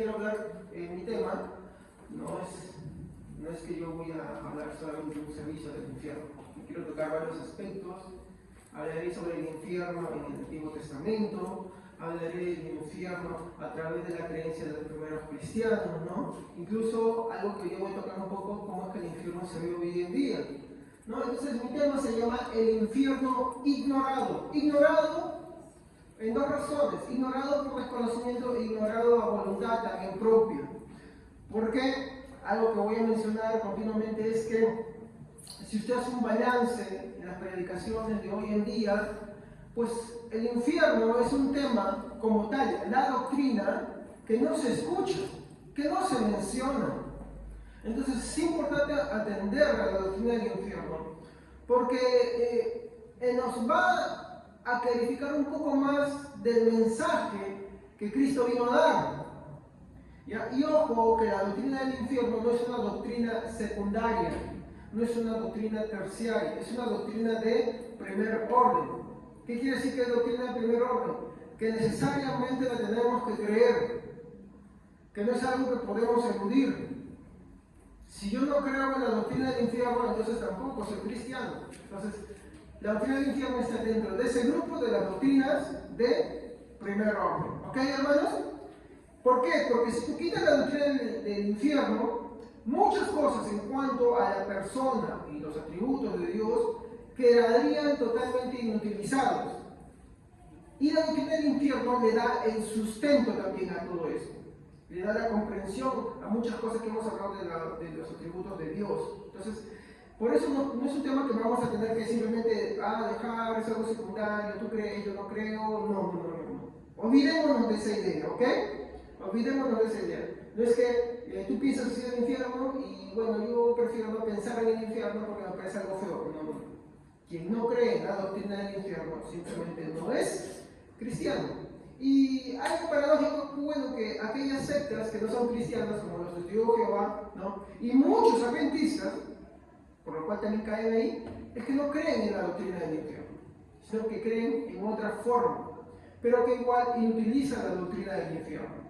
Quiero hablar en mi tema, no es que yo voy a hablar solamente de un servicio del infierno. Quiero tocar varios aspectos. Hablaré sobre el infierno en el Antiguo Testamento, hablaré del infierno a través de la creencia de los primeros cristianos, ¿no? Incluso algo que yo voy a tocar un poco, cómo es que el infierno se ve hoy en día, ¿no? Entonces mi tema se llama el infierno ignorado. Ignorado en dos razones: ignorado por desconocimiento e ignorado a voluntad también propia. Porque algo que voy a mencionar continuamente es que si usted hace un balance en las predicaciones de hoy en día, pues el infierno es un tema como tal, la doctrina, que no se escucha, que no se menciona. Entonces es importante atender a la doctrina del infierno, porque nos va a clarificar un poco más del mensaje que Cristo vino a dar. ¿Ya? Y ojo, que la doctrina del infierno no es una doctrina secundaria, no es una doctrina terciaria, es una doctrina de primer orden. ¿Qué quiere decir que es doctrina de primer orden? Que necesariamente la tenemos que creer, que no es algo que podemos eludir. Si yo no creo en la doctrina del infierno, entonces tampoco soy cristiano. Entonces, la doctrina del infierno está dentro de ese grupo de las doctrinas de primer orden. ¿Ok, hermanos? ¿Por qué? Porque si tú quitas la doctrina del infierno, muchas cosas en cuanto a la persona y los atributos de Dios quedarían totalmente inutilizados. Y la doctrina del infierno le da el sustento también a todo eso. Le da la comprensión a muchas cosas que hemos hablado de los atributos de Dios. Entonces, por eso no es un tema que vamos a tener que simplemente dejar, es algo secundario, tú crees, yo no creo. No. Olvidémonos de esa idea, ¿ok? Olvidémonos de esa idea. No es que tú piensas así del infierno y bueno, yo prefiero no pensar en el infierno porque me parece algo feo. No. Quien no cree en la doctrina del infierno simplemente no es cristiano. Y algo paradójico, bueno, que aquellas sectas que no son cristianas, como los testigos de Jehová, ¿no? Y muchos adventistas, por lo cual también caen ahí, es que no creen en la doctrina del infierno, sino que creen en otra forma, pero que igual inutilizan la doctrina del infierno.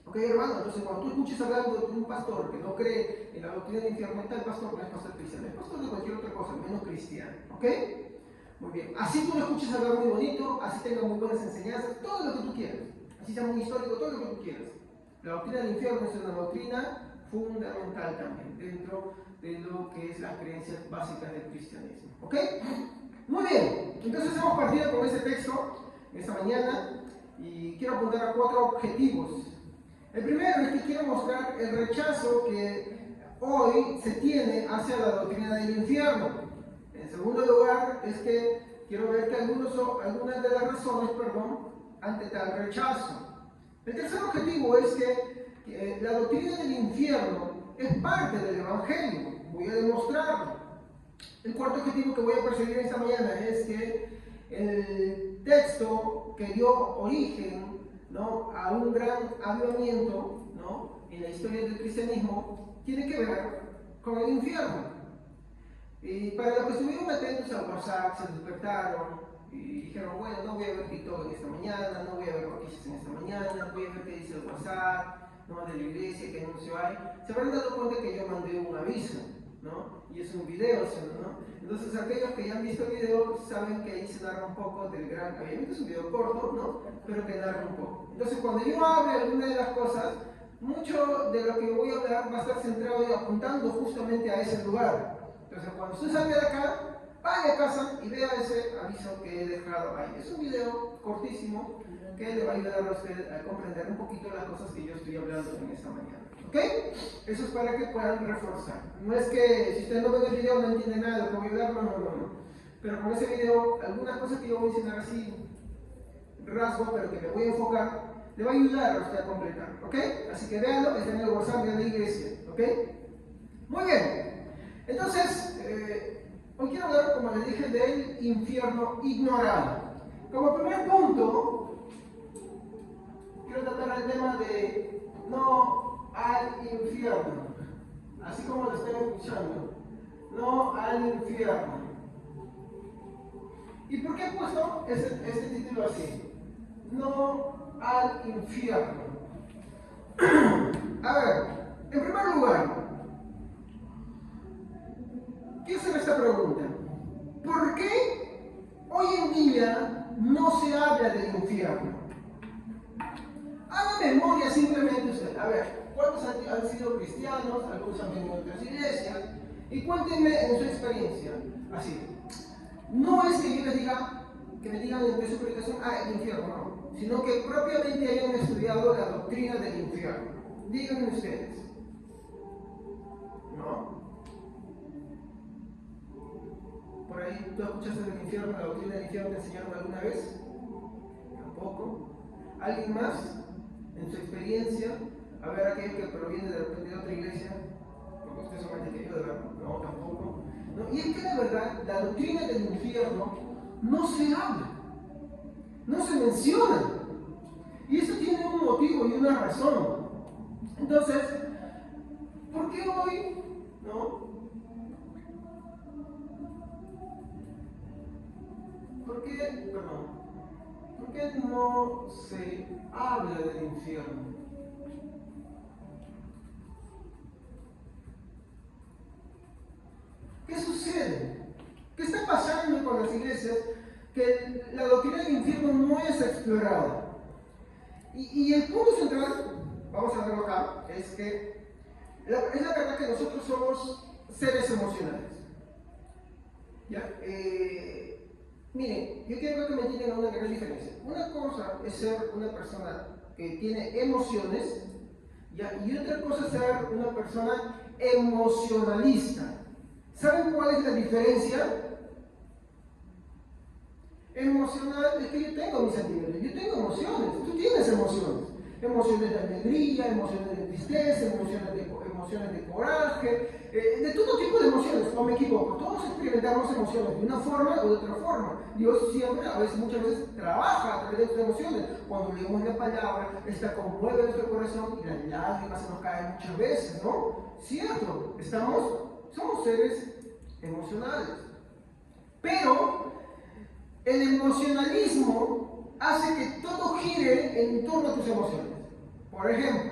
¿Ok, hermano? Entonces, cuando tú escuches hablando de un pastor que no cree en la doctrina del infierno, tal pastor no es pastor cristiano, es pastor de cualquier otra cosa, menos cristiano. ¿Ok? Muy bien. Así tú lo escuches hablar muy bonito, así tenga muy buenas enseñanzas, todo lo que tú quieras. Así sea muy histórico, todo lo que tú quieras. La doctrina del infierno es una doctrina fundamental también, dentro de lo que es las creencias básicas del cristianismo. ¿Ok? Muy bien. Entonces hemos partido con ese texto esta mañana y quiero apuntar a 4 objetivos. El primero es que quiero mostrar el rechazo que hoy se tiene hacia la doctrina del infierno. En segundo lugar, es que quiero ver que algunas de las razones, ante tal rechazo. El tercer objetivo es que la doctrina del infierno es parte del Evangelio. Voy a demostrarlo. El cuarto objetivo que voy a perseguir esta mañana es que el texto que dio origen, ¿no?, a un gran avivamiento, ¿no?, en la historia del cristianismo, tiene que ver con el infierno. Y para los que estuvieron atentos al WhatsApp, se despertaron y dijeron, bueno, no voy a ver TikTok en esta mañana, no voy a ver noticias en esta mañana, voy a ver qué dice el WhatsApp, ¿no?, de la iglesia, qué anuncio hay. Se habrán dado cuenta que yo mandé un aviso, ¿no? Y es un video, ¿no? Entonces aquellos que ya han visto el video saben que ahí se narra un poco del gran avivamiento. Es un video corto, ¿no?, pero que narra un poco. Entonces cuando yo hable alguna de las cosas, mucho de lo que voy a hablar va a estar centrado y apuntando justamente a ese lugar. Entonces cuando usted salga de acá, vaya a casa y vea ese aviso que he dejado ahí. Es un video cortísimo que le va a ayudar a usted a comprender un poquito las cosas que yo estoy hablando en esta mañana. ¿Ok? Eso es para que puedan reforzar. No es que si usted no ve el video no entiende nada de lo que voy a hablar, no. Pero con ese video, algunas cosas que yo voy a enseñar así, rasgos, pero que me voy a enfocar, le va a ayudar a usted a completar. ¿Ok? Así que véanlo, está en el WhatsApp de la iglesia. ¿Ok? Muy bien. Entonces, hoy quiero hablar, como les dije, del infierno ignorado. Como primer punto, quiero tratar el tema de no al infierno, así como lo están escuchando, no al infierno. ¿Y por qué he puesto este título así? No al infierno. A ver, en primer lugar, quiero hacer esta pregunta. ¿Por qué hoy en día no se habla del infierno? Haga memoria simplemente usted. A ver, ¿cuántos han sido cristianos? Algunos han venido a otras iglesias. Y cuéntenme en su experiencia. Así. No es que yo les diga, que me digan en su predicación, el infierno, no. Sino que propiamente hayan estudiado la doctrina del infierno. Díganme ustedes. ¿No? Por ahí, ¿tú escuchaste del infierno, la doctrina del infierno te enseñaron alguna vez? Tampoco. ¿Alguien más? En su experiencia, a ver aquel que proviene de repente de otra iglesia, porque ustedes son más que yo, ¿verdad? No, tampoco. ¿No? Y es que la verdad, la doctrina del infierno no se habla, no se menciona. Y eso tiene un motivo y una razón. Entonces, ¿por qué hoy, no? ¿Por qué no se habla del infierno? ¿Qué sucede? ¿Qué está pasando con las iglesias? Que la doctrina del infierno no es explorada. Y el punto central, vamos a verlo acá, es que es la verdad que nosotros somos seres emocionales. ¿Ya? Miren, yo quiero que me entiendan una gran diferencia. Una cosa es ser una persona que tiene emociones, ¿ya? Y otra cosa es ser una persona emocionalista. ¿Saben cuál es la diferencia? Emocional es que yo tengo mis sentimientos, yo tengo emociones, tú tienes emociones. Emociones de alegría, emociones de tristeza, emociones de coraje, de todo tipo de emociones, no me equivoco. Todos experimentamos emociones de una forma o de otra forma. Dios siempre, muchas veces, trabaja a través de nuestras emociones. Cuando leemos la palabra, esta conmueve nuestro corazón y las lágrimas se nos caen muchas veces, ¿no? Cierto, somos seres emocionales. Pero el emocionalismo hace que todo gire en torno a tus emociones. Por ejemplo,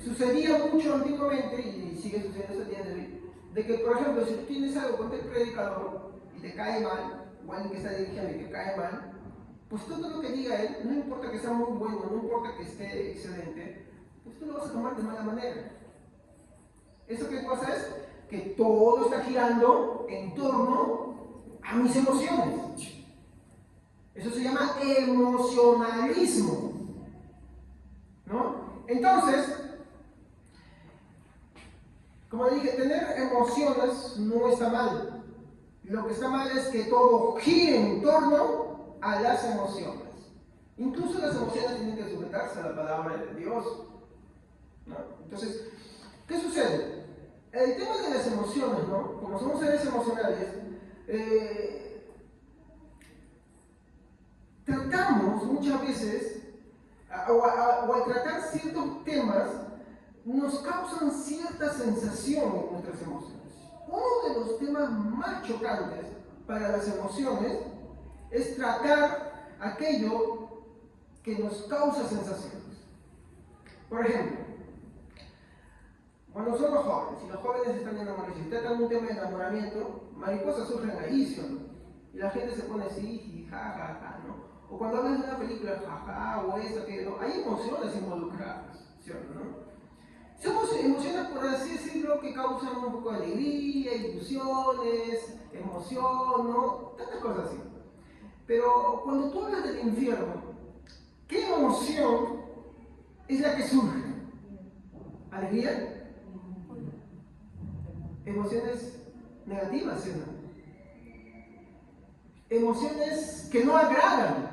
sucedía mucho antiguamente, y sigue sucediendo hasta el día de hoy, de que, por ejemplo, si tú tienes algo con el predicador y te cae mal, o alguien que está dirigiendo y te cae mal, pues todo lo que diga él, no importa que sea muy bueno, no importa que esté excelente, pues tú lo vas a tomar de mala manera. ¿Eso qué cosa es? Que todo está girando en torno a mis emociones. Eso se llama emocionalismo, ¿no? Entonces, como dije, tener emociones no está mal. Lo que está mal es que todo gire en torno a las emociones. Incluso las emociones tienen que sujetarse a la palabra de Dios, ¿no? Entonces, ¿qué sucede? El tema de las emociones, ¿no? Como somos seres emocionales, tratamos muchas veces, o al tratar ciertos temas, nos causan cierta sensación en nuestras emociones. Uno de los temas más chocantes para las emociones es tratar aquello que nos causa sensaciones. Por ejemplo, cuando somos jóvenes, y los jóvenes están enamorados, y tratan un tema de enamoramiento, mariposas surgen ahí, ¿sí o no? Y la gente se pone así, ja, ¿no? O cuando hablas de una película, jaja, o eso, que no, hay emociones involucradas, ¿sí o no? Somos emociones, por así decirlo, que causan un poco de alegría, ilusiones, emoción, ¿no? Tantas cosas así. Pero cuando tú hablas del infierno, ¿qué emoción es la que surge? ¿Alegría? Emociones negativas, ¿sí o no? Emociones que no agradan,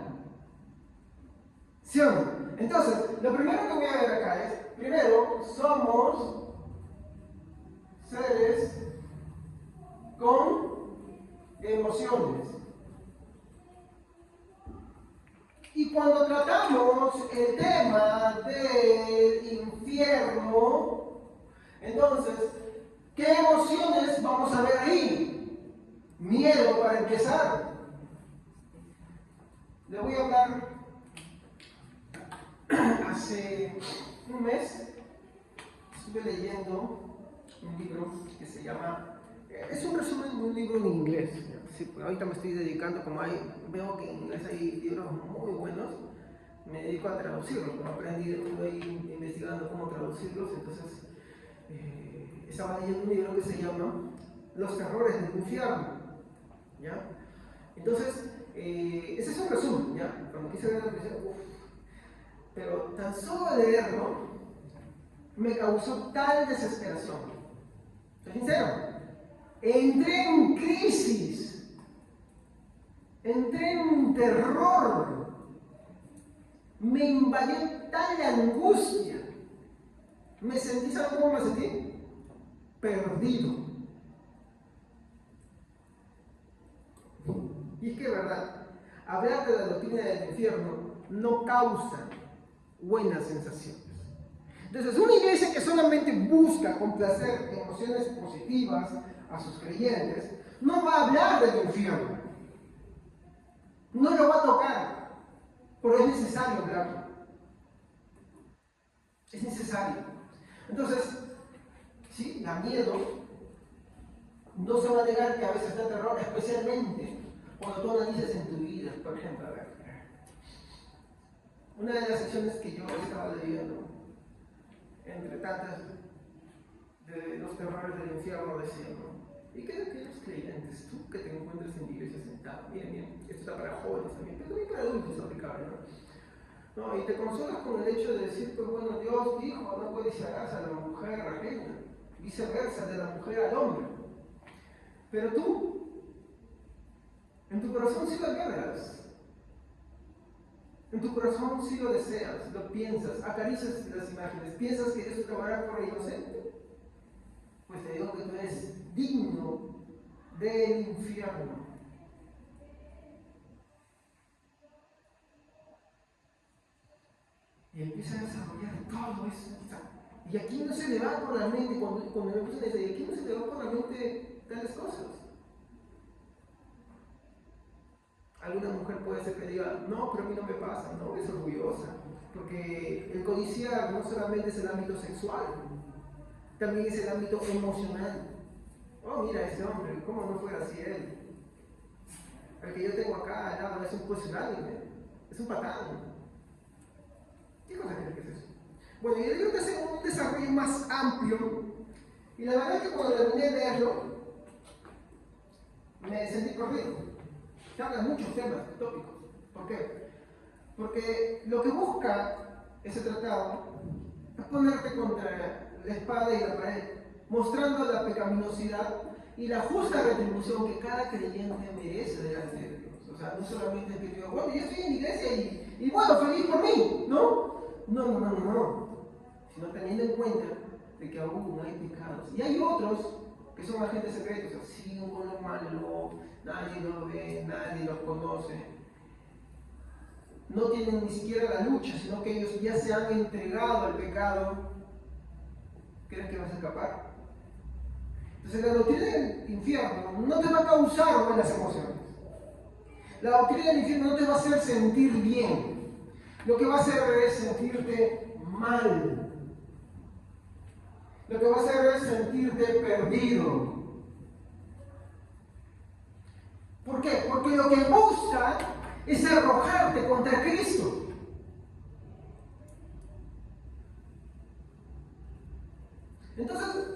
¿sí o no? Entonces, lo primero que voy a ver acá es, primero, somos seres con emociones. Y cuando tratamos el tema del infierno, entonces, ¿qué emociones vamos a ver ahí? Miedo para empezar. Le voy a hablar hace un mes estuve leyendo un libro que se llama, es un resumen de un libro en inglés. Sí, pues ahorita me estoy dedicando, veo que en inglés hay libros muy buenos, me dedico a traducirlos, como aprendí, estuve ahí investigando cómo traducirlos, entonces estaba leyendo un libro que se llama Los terrores del infierno, ¿ya? Entonces, ese es un resumen, ¿ya? Cuando quise ver la película, pero tan solo leerlo me causó tal desesperación. Soy sincero, entré en crisis, entré en terror, me invadió tal angustia, me sentí, ¿sabes cómo me sentí? Perdido. Y es que, verdad, hablar de la doctrina del infierno no causa buenas sensaciones. Entonces, una iglesia que solamente busca complacer emociones positivas a sus creyentes, no va a hablar del infierno. No lo va a tocar, pero es necesario hablarlo. Es necesario. Entonces, sí, da miedo. No se va a negar que a veces da terror, especialmente cuando tú analizas en tu vida. Por ejemplo, a ver, una de las secciones que yo estaba leyendo, entre tantas de los terrores del infierno, decía, ¿no? ¿Y qué de aquellos creyentes, tú que te encuentras en la iglesia sentado? Miren, esto está para jóvenes también, pero también para adultos aplicable, ¿no? Y te consolas con el hecho de decir, pues bueno, Dios dijo, no codiciarás a la mujer ajena, viceversa, de la mujer al hombre. Pero tú, en tu corazón sí lo anhelas. En tu corazón sí lo deseas, lo piensas, acaricias las imágenes, piensas que Dios acabará por el inocente. Pues te digo que tú eres digno del infierno. Y empieza a desarrollar todo eso. Y aquí no se le va por la mente, cuando me puse a decir, y aquí no se le va por la mente tales cosas. Alguna mujer puede ser que diga, no, pero a mí no me pasa, no, es orgullosa. Porque el codiciar no solamente es el ámbito sexual, también es el ámbito emocional. Oh, mira ese hombre, ¿cómo no fuera así él? El que yo tengo acá al lado es un pusilánime, es un patán. ¿Qué cosa crees que es eso? Bueno, y el libro te hace un desarrollo más amplio, y la verdad es que cuando terminé de leerlo, me sentí corrido. Se hablan muchos temas, tópicos. ¿Por qué? Porque lo que busca ese tratado es ponerte contra la espada y la pared, mostrando la pecaminosidad y la justa retribución que cada creyente merece delante de Dios. O sea, no solamente el que diga, bueno, yo estoy en la iglesia y bueno, feliz por mí, ¿no? No. Sino teniendo en cuenta de que aún hay pecados. Y hay otros que son agentes secretos, así un lo malo, nadie lo ve, nadie lo conoce. No tienen ni siquiera la lucha, sino que ellos ya se han entregado al pecado. ¿Creen que vas a escapar? Entonces la doctrina del infierno no te va a causar buenas emociones. La doctrina del infierno no te va a hacer sentir bien. Lo que va a hacer es sentirte mal. Lo que va a hacer es sentirte perdido. ¿Por qué? Porque lo que busca es arrojarte contra Cristo. Entonces,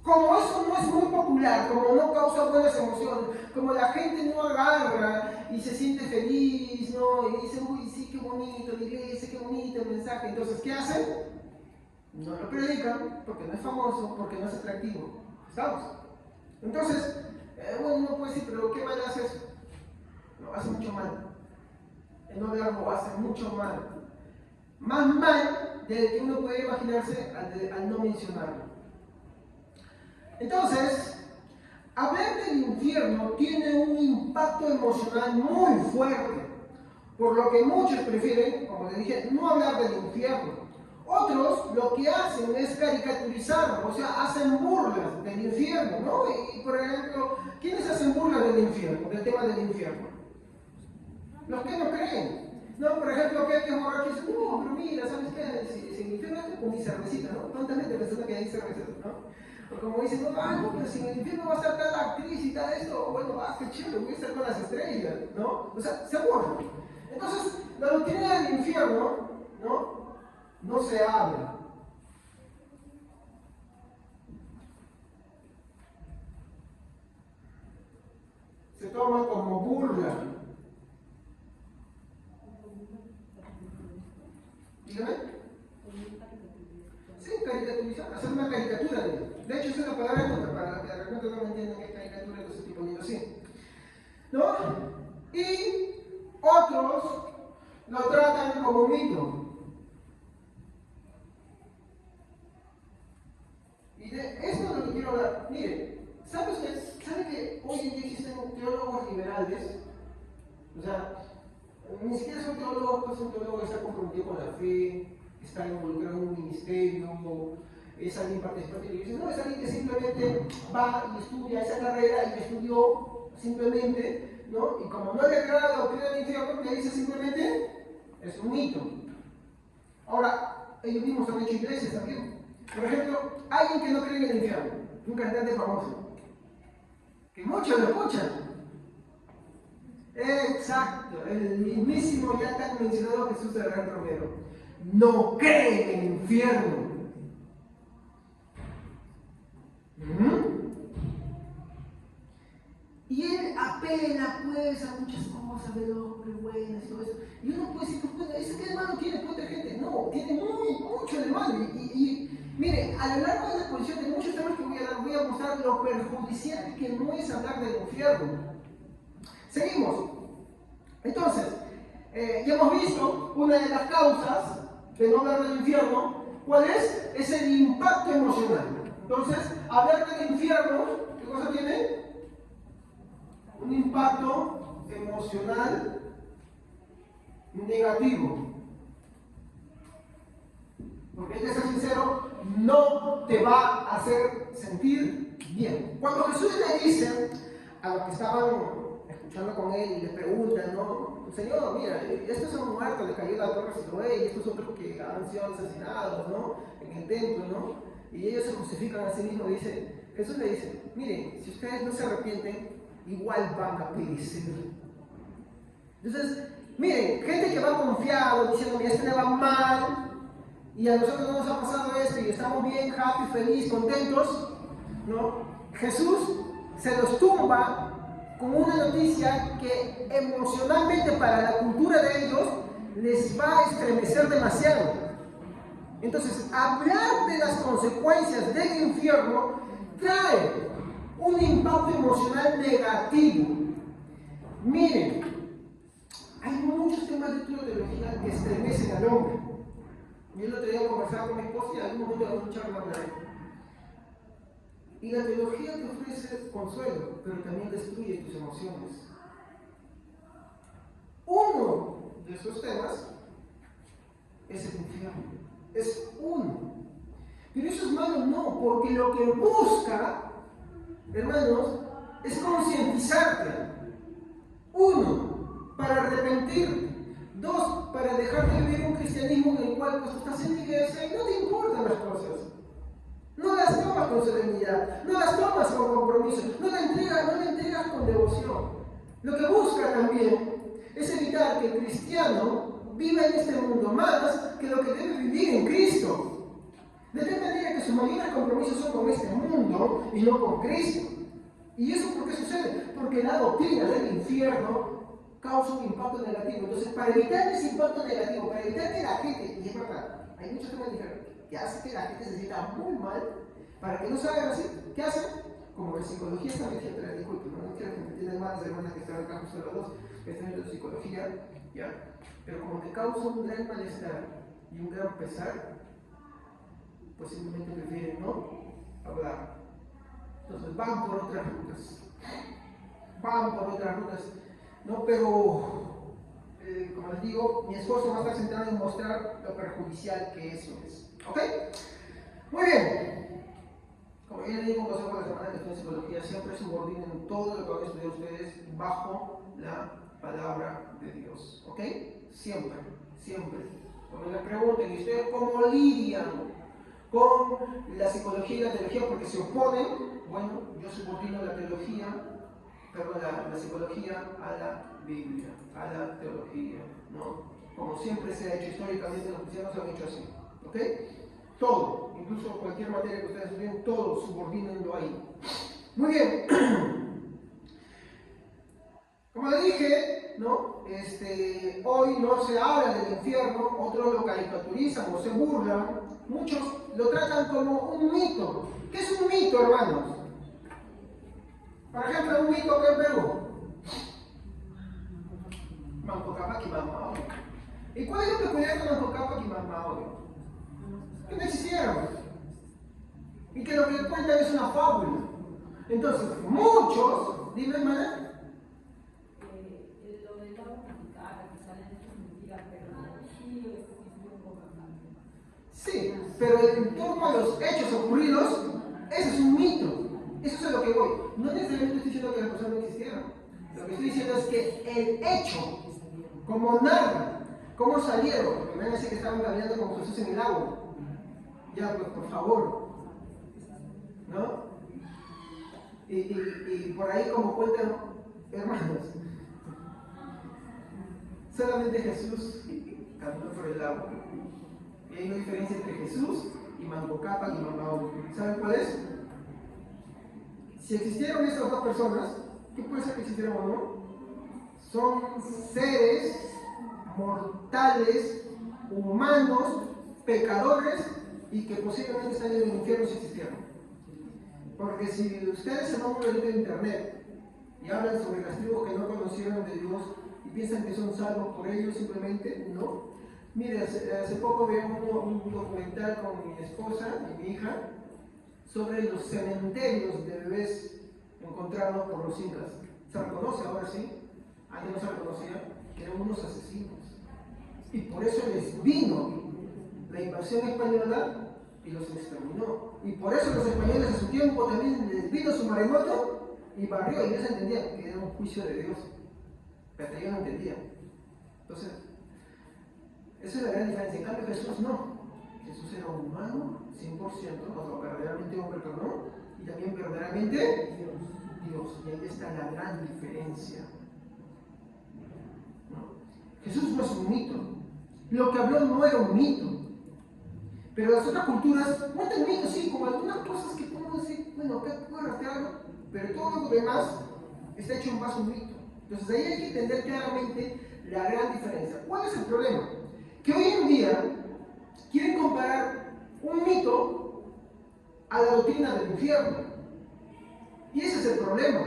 como eso no es muy popular, como no causa buenas emociones, como la gente no agarra y se siente feliz, ¿no? Y dice, uy, sí, qué bonito la iglesia, qué bonito el mensaje. Entonces, ¿qué hacen? No lo predican porque no es famoso, porque no es atractivo. ¿Estamos? Entonces, bueno, no puede decir, pero ¿qué mal hace eso? No, hace mucho mal. El no verlo hace mucho mal. Más mal del que uno puede imaginarse al no mencionarlo. Entonces, hablar del infierno tiene un impacto emocional muy fuerte, por lo que muchos prefieren, como les dije, no hablar del infierno. Otros lo que hacen es caricaturizarlo, o sea, hacen burlas del infierno, ¿no? Y por ejemplo, ¿quiénes hacen burlas del infierno, del tema del infierno? Los que no creen. No, por ejemplo, aquel que es borracho dice, no, pero mira, ¿sabes qué? Si en el infierno es con mi cervecita, ¿no? Tontamente pensando que hay cervezas, ¿no? O como dicen, no, no, pero si en el infierno va a estar tal actriz y tal esto, bueno, qué chévere, voy a estar con las estrellas, ¿no? O sea, se aburre. Entonces, la doctrina del infierno, ¿no? No se habla. Se toma como burla. Dígame. Sí, caricaturizar, hacer una caricatura de él. De hecho, esa es la palabra contra para que de repente no me entiendan qué caricatura, entonces estoy poniendo así. ¿No? Y otros lo tratan como mito. Y de esto es lo que quiero hablar. Mire, ¿sabe que hoy en día existen teólogos liberales? O sea, ni siquiera son teólogos, pues un teólogo que está comprometido con la fe, está involucrado en un ministerio, es alguien participante. Y dice, no, es alguien que simplemente va y estudia esa carrera y estudió simplemente, ¿no? Y como no le agrada la doctrina del infierno, le dice simplemente, es un mito. Ahora, ellos mismos han hecho iglesias también. Por ejemplo, alguien que no cree en el infierno, un cantante famoso, que muchos lo escuchan. Exacto, el mismísimo ya tan mencionado Jesús de Real Romero. No cree en el infierno. Y él apela pues a muchas cosas del hombre buenas y todo eso. Y uno puede decir, pues, ¿ese qué hermano tiene contra gente? No, tiene mucho de malo. Y mire, a lo largo de la exposición de muchos temas que voy a mostrar lo perjudicial que no es hablar del infierno. Seguimos. Entonces, ya hemos visto una de las causas de no hablar del infierno. ¿Cuál es? Es el impacto emocional. Entonces, hablar del infierno, ¿qué cosa tiene? Un impacto emocional negativo. Porque hay que ser sincero, no te va a hacer sentir bien. Cuando Jesús le dice a los que estaban escuchando con él y le preguntan, ¿no? Señor, mira, estos son muertos, le cayó la torre Siloé y estos otros que han sido asesinados, ¿no? En el templo, ¿no? Y ellos se justifican a sí mismos. Jesús le dice, miren, si ustedes no se arrepienten, igual van a perecer. Entonces, miren, gente que va confiado, diciendo, mira, este le va mal, y a nosotros no nos ha pasado esto, y estamos bien, happy, feliz, contentos, ¿no? Jesús se los tumba con una noticia que emocionalmente para la cultura de ellos les va a estremecer demasiado. Entonces, hablar de las consecuencias del infierno trae un impacto emocional negativo. Miren, hay muchos temas de teología que estremecen al hombre. Yo el otro día conversaba con mi esposa y en algún momento vamos a escuchar de él. Y la teología te ofrece consuelo, pero también destruye tus emociones. Uno de esos temas es el infierno. Es uno. Pero eso es malo, no, porque lo que busca, hermanos, es concientizarte. Uno, para arrepentirte. Dos, para dejar de vivir un cristianismo en el cual pues, estás en la iglesia y no te importan las cosas. No las tomas con serenidad, no las tomas con compromiso, no la entregas con devoción. Lo que busca también es evitar que el cristiano viva en este mundo más que lo que debe vivir en Cristo. De tal manera que sus mayores compromisos son con este mundo y no con Cristo. ¿Y eso por qué sucede? Porque la doctrina del infierno causa un impacto negativo. Entonces, para evitar ese impacto negativo, para evitar que la gente, y es verdad, hay muchos temas que hacen que la gente se sienta muy mal, para que no salgan así, ¿qué hacen? Como en psicología también, gente la disculpe, no quiero que me entiendan malas hermanas que están acá justo los dos, que están en psicología, ¿ya? Pero como te causa un gran malestar y un gran pesar, pues simplemente prefieren no hablar. Entonces van por otras rutas. ¿No? Pero, como les digo, mi esfuerzo va a estar centrado en mostrar lo perjudicial que eso es. ¿Ok? Muy bien. Como ya les digo, consejo de la semana que estoy en psicología, siempre subordinen todo lo que van a estudiar ustedes bajo la palabra de Dios. ¿Ok? Siempre, siempre. Cuando les pregunten, ¿y ustedes cómo lidian con la psicología y la teología? Porque se oponen. Bueno, yo subordino la teología, perdón, la psicología a la Biblia, a la teología, ¿no? Como siempre se ha hecho históricamente, los cristianos han hecho así. ¿Ok? Todo, incluso cualquier materia que ustedes estudien, todo subordínenlo ahí. Muy bien. Como le dije, ¿no? Hoy no se habla del infierno, otros lo caricaturizan o se burlan, muchos lo tratan como un mito. ¿Qué es un mito, hermanos? Por ejemplo, un mito acá en Perú. Manco Cápac y Mamaoy. ¿Y cuál es la peculiaridad de Manco Cápac y Mamaoy? Que no existieron. Y que lo que cuentan es una fábula. Entonces, muchos, dime, hermana. Sí, pero en torno a los hechos ocurridos, ese es un mito. Eso es a lo que voy. No necesariamente estoy diciendo que las personas no existieron. Lo que estoy diciendo es que el hecho, como narra, cómo salieron, porque me van a decir que estaban caminando con Jesús en el agua. Ya, pues por favor. ¿No? Y por ahí como cuentan, hermanos, solamente Jesús caminó por el agua. Y hay una diferencia entre Jesús y Manco Cápac y Mamaoy. ¿Saben cuál es? Si existieron estas dos personas, ¿qué puede ser que existieron o no? Son seres mortales, humanos, pecadores y que posiblemente están en el infierno si existieron. Porque si ustedes se van a un de internet y hablan sobre las tribus que no conocieron de Dios y piensan que son salvos por ellos, simplemente no. Mire, hace poco veo un documental con mi esposa y mi hija sobre los cementerios de bebés encontrados por los incas. ¿Se reconoce ahora sí? Antes no se reconocía que eran unos asesinos. Y por eso les vino la invasión española y los exterminó. Y por eso los españoles a su tiempo también les vino su maremoto y barrió, y ellos entendían que era un juicio de Dios. Pero ellos no entendían. Entonces, esa es la gran diferencia. En cambio, Jesús no. Jesús era humano, 100%, no, verdaderamente hombre, perdón, y también verdaderamente Dios. Y ahí está la gran diferencia. ¿No? Jesús no es un mito. Lo que habló no era un mito. Pero las otras culturas cuentan mitos, sí, como algunas cosas que podemos decir, bueno, acá puedo rastrearlo, pero todo lo demás está hecho en base a un mito. Entonces ahí hay que entender claramente la gran diferencia. ¿Cuál es el problema? Que hoy en día quieren comparar un mito a la doctrina del infierno. Y ese es el problema.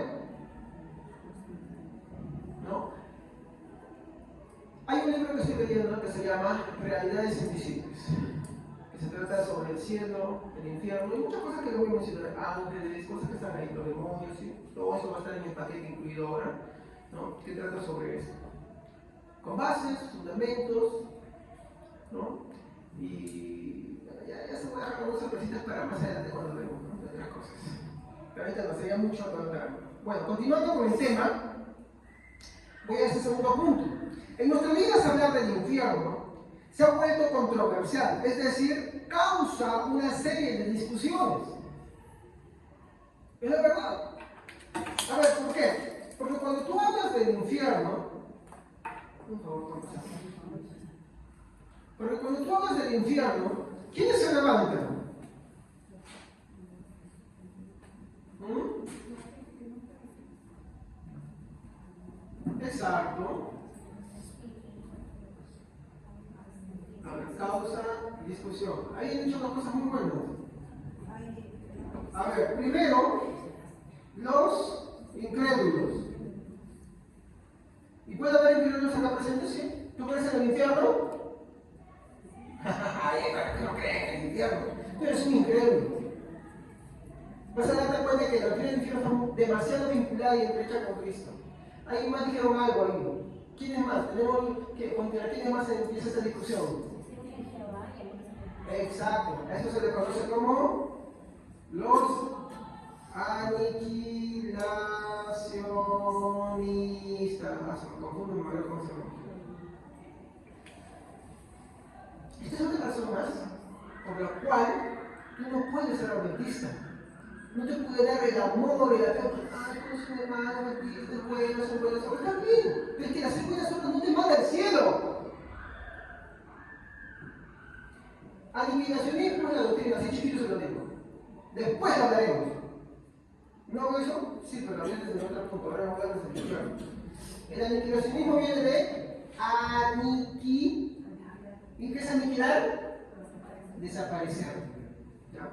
¿No? Hay un libro que estoy leyendo que se llama Realidades Invisibles, que se trata sobre el cielo, el infierno y muchas cosas que luego voy a mencionar, ángeles, cosas que están ahí, los demonios, ¿sí? Todo eso va a estar en el paquete incluido ahora, ¿no? Que trata sobre esto. Con bases, fundamentos, ¿no? Y bueno, ya se voy a dejar algunas sorpresitas para más adelante cuando vemos, ¿no? De otras cosas. Pero ahorita no sería mucho contar. Bueno, continuando con el tema, voy a este segundo punto. En nuestras vidas hablar del infierno se ha vuelto controversial, es decir, causa una serie de discusiones. Es la verdad. A ver, ¿por qué? Porque cuando tú hablas del infierno, por favor, porque cuando tú hablas del infierno, ¿quiénes se levantan? Exacto. A ver, causa y discusión. Ahí han dicho unas cosas muy buenas. A ver, primero, los incrédulos. ¿Y puede haber incrédulos en la presente? Sí. ¿Tú crees en el infierno? Ay, pero que no crees en el infierno. Tú eres un incrédulo. Vas a darte cuenta que la doctrina del infierno está demasiado vinculada y estrecha con Cristo. Ahí más dijeron algo ahí. ¿Quiénes más? Tenemos que contra quiénes más empieza esta discusión. Exacto. A esto se le conoce como los aniquilacionista. Se me confunde, me acuerdo cómo se llama. Esta es otra razón más por la cual tú no puedes ser adventista. No te puede dar el amor y la fe. Ay, tú eres un hermano adventista, es bueno, son buenas obras. Está bien, pero es que las buenas obras no te mandan al cielo. Aniquilacionismo es la doctrina, así chiquito se lo digo. Después hablaremos. ¿No hago eso? Sí, pero la gente desde otro punto. Ahora vamos a hablar de esa. El aniquilacionismo viene de ¿y qué es aniquilar? Desaparecer. ¿Ya?